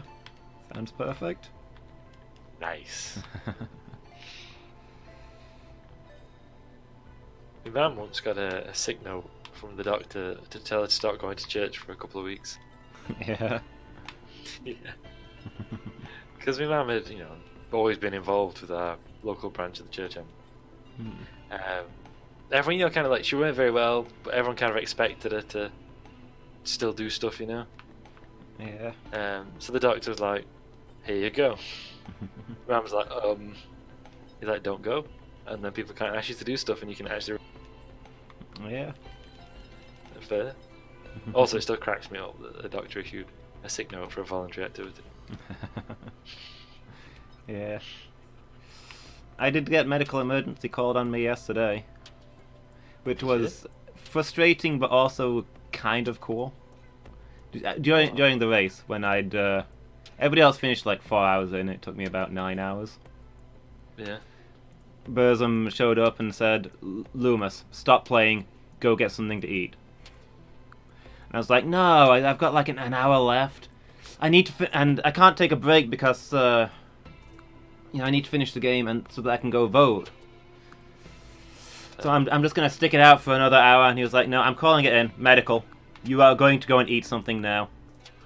sounds perfect. Nice. My mum once got a sick note from the doctor to tell her to start going to church for a couple of weeks. Yeah. Yeah. Because my mum had, always been involved with our local branch of the church. Everyone, kind of like, she weren't very well, but everyone kind of expected her to still do stuff, you know. Yeah. So the doctor's like, "Here you go." Ram's like, He's like, "Don't go," and then people can't ask you to do stuff, and you can actually. Yeah. Fair. Also, it still cracks me up that the doctor issued a sick note for a voluntary activity. Yeah. I did get medical emergency called on me yesterday, which was frustrating but also kind of cool. During the race, when everybody else finished like 4 hours in, it took me about 9 hours. Yeah. Burzum showed up and said, "Lumus, stop playing, go get something to eat." And I was like, "No, I've got like an hour left. I need to and I can't take a break because I need to finish the game and so that I can go vote. So I'm just gonna stick it out for another hour." And he was like, "No, I'm calling it in. Medical. You are going to go and eat something now."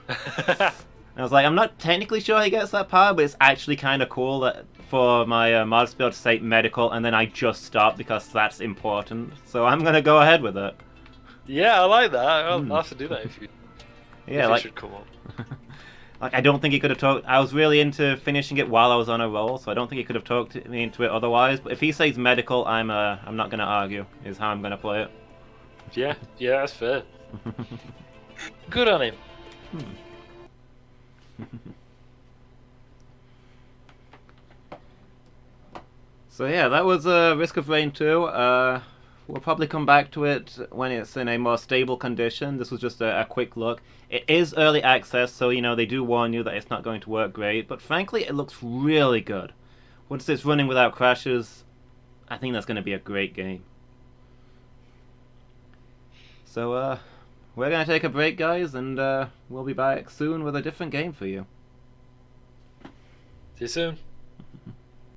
And I was like, I'm not technically sure he gets that power, but it's actually kind of cool that for my mods to be able to say medical and then I just stop because that's important. So I'm gonna go ahead with it. Yeah, I like that. I'll have to do that if Yeah, it should come up. Like I don't think he could have talked. I was really into finishing it while I was on a roll, so I don't think he could have talked me into it otherwise. But if he says medical, I'm not gonna argue. Is how I'm gonna play it. Yeah, that's fair. Good on him. So yeah, that was Risk of Rain 2. We'll probably come back to it when it's in a more stable condition. This was just a quick look. It is early access, so they do warn you that it's not going to work great, but frankly it looks really good. Once it's running without crashes, I think that's going to be a great game. So we're going to take a break, guys, and we'll be back soon with a different game for you. See you soon.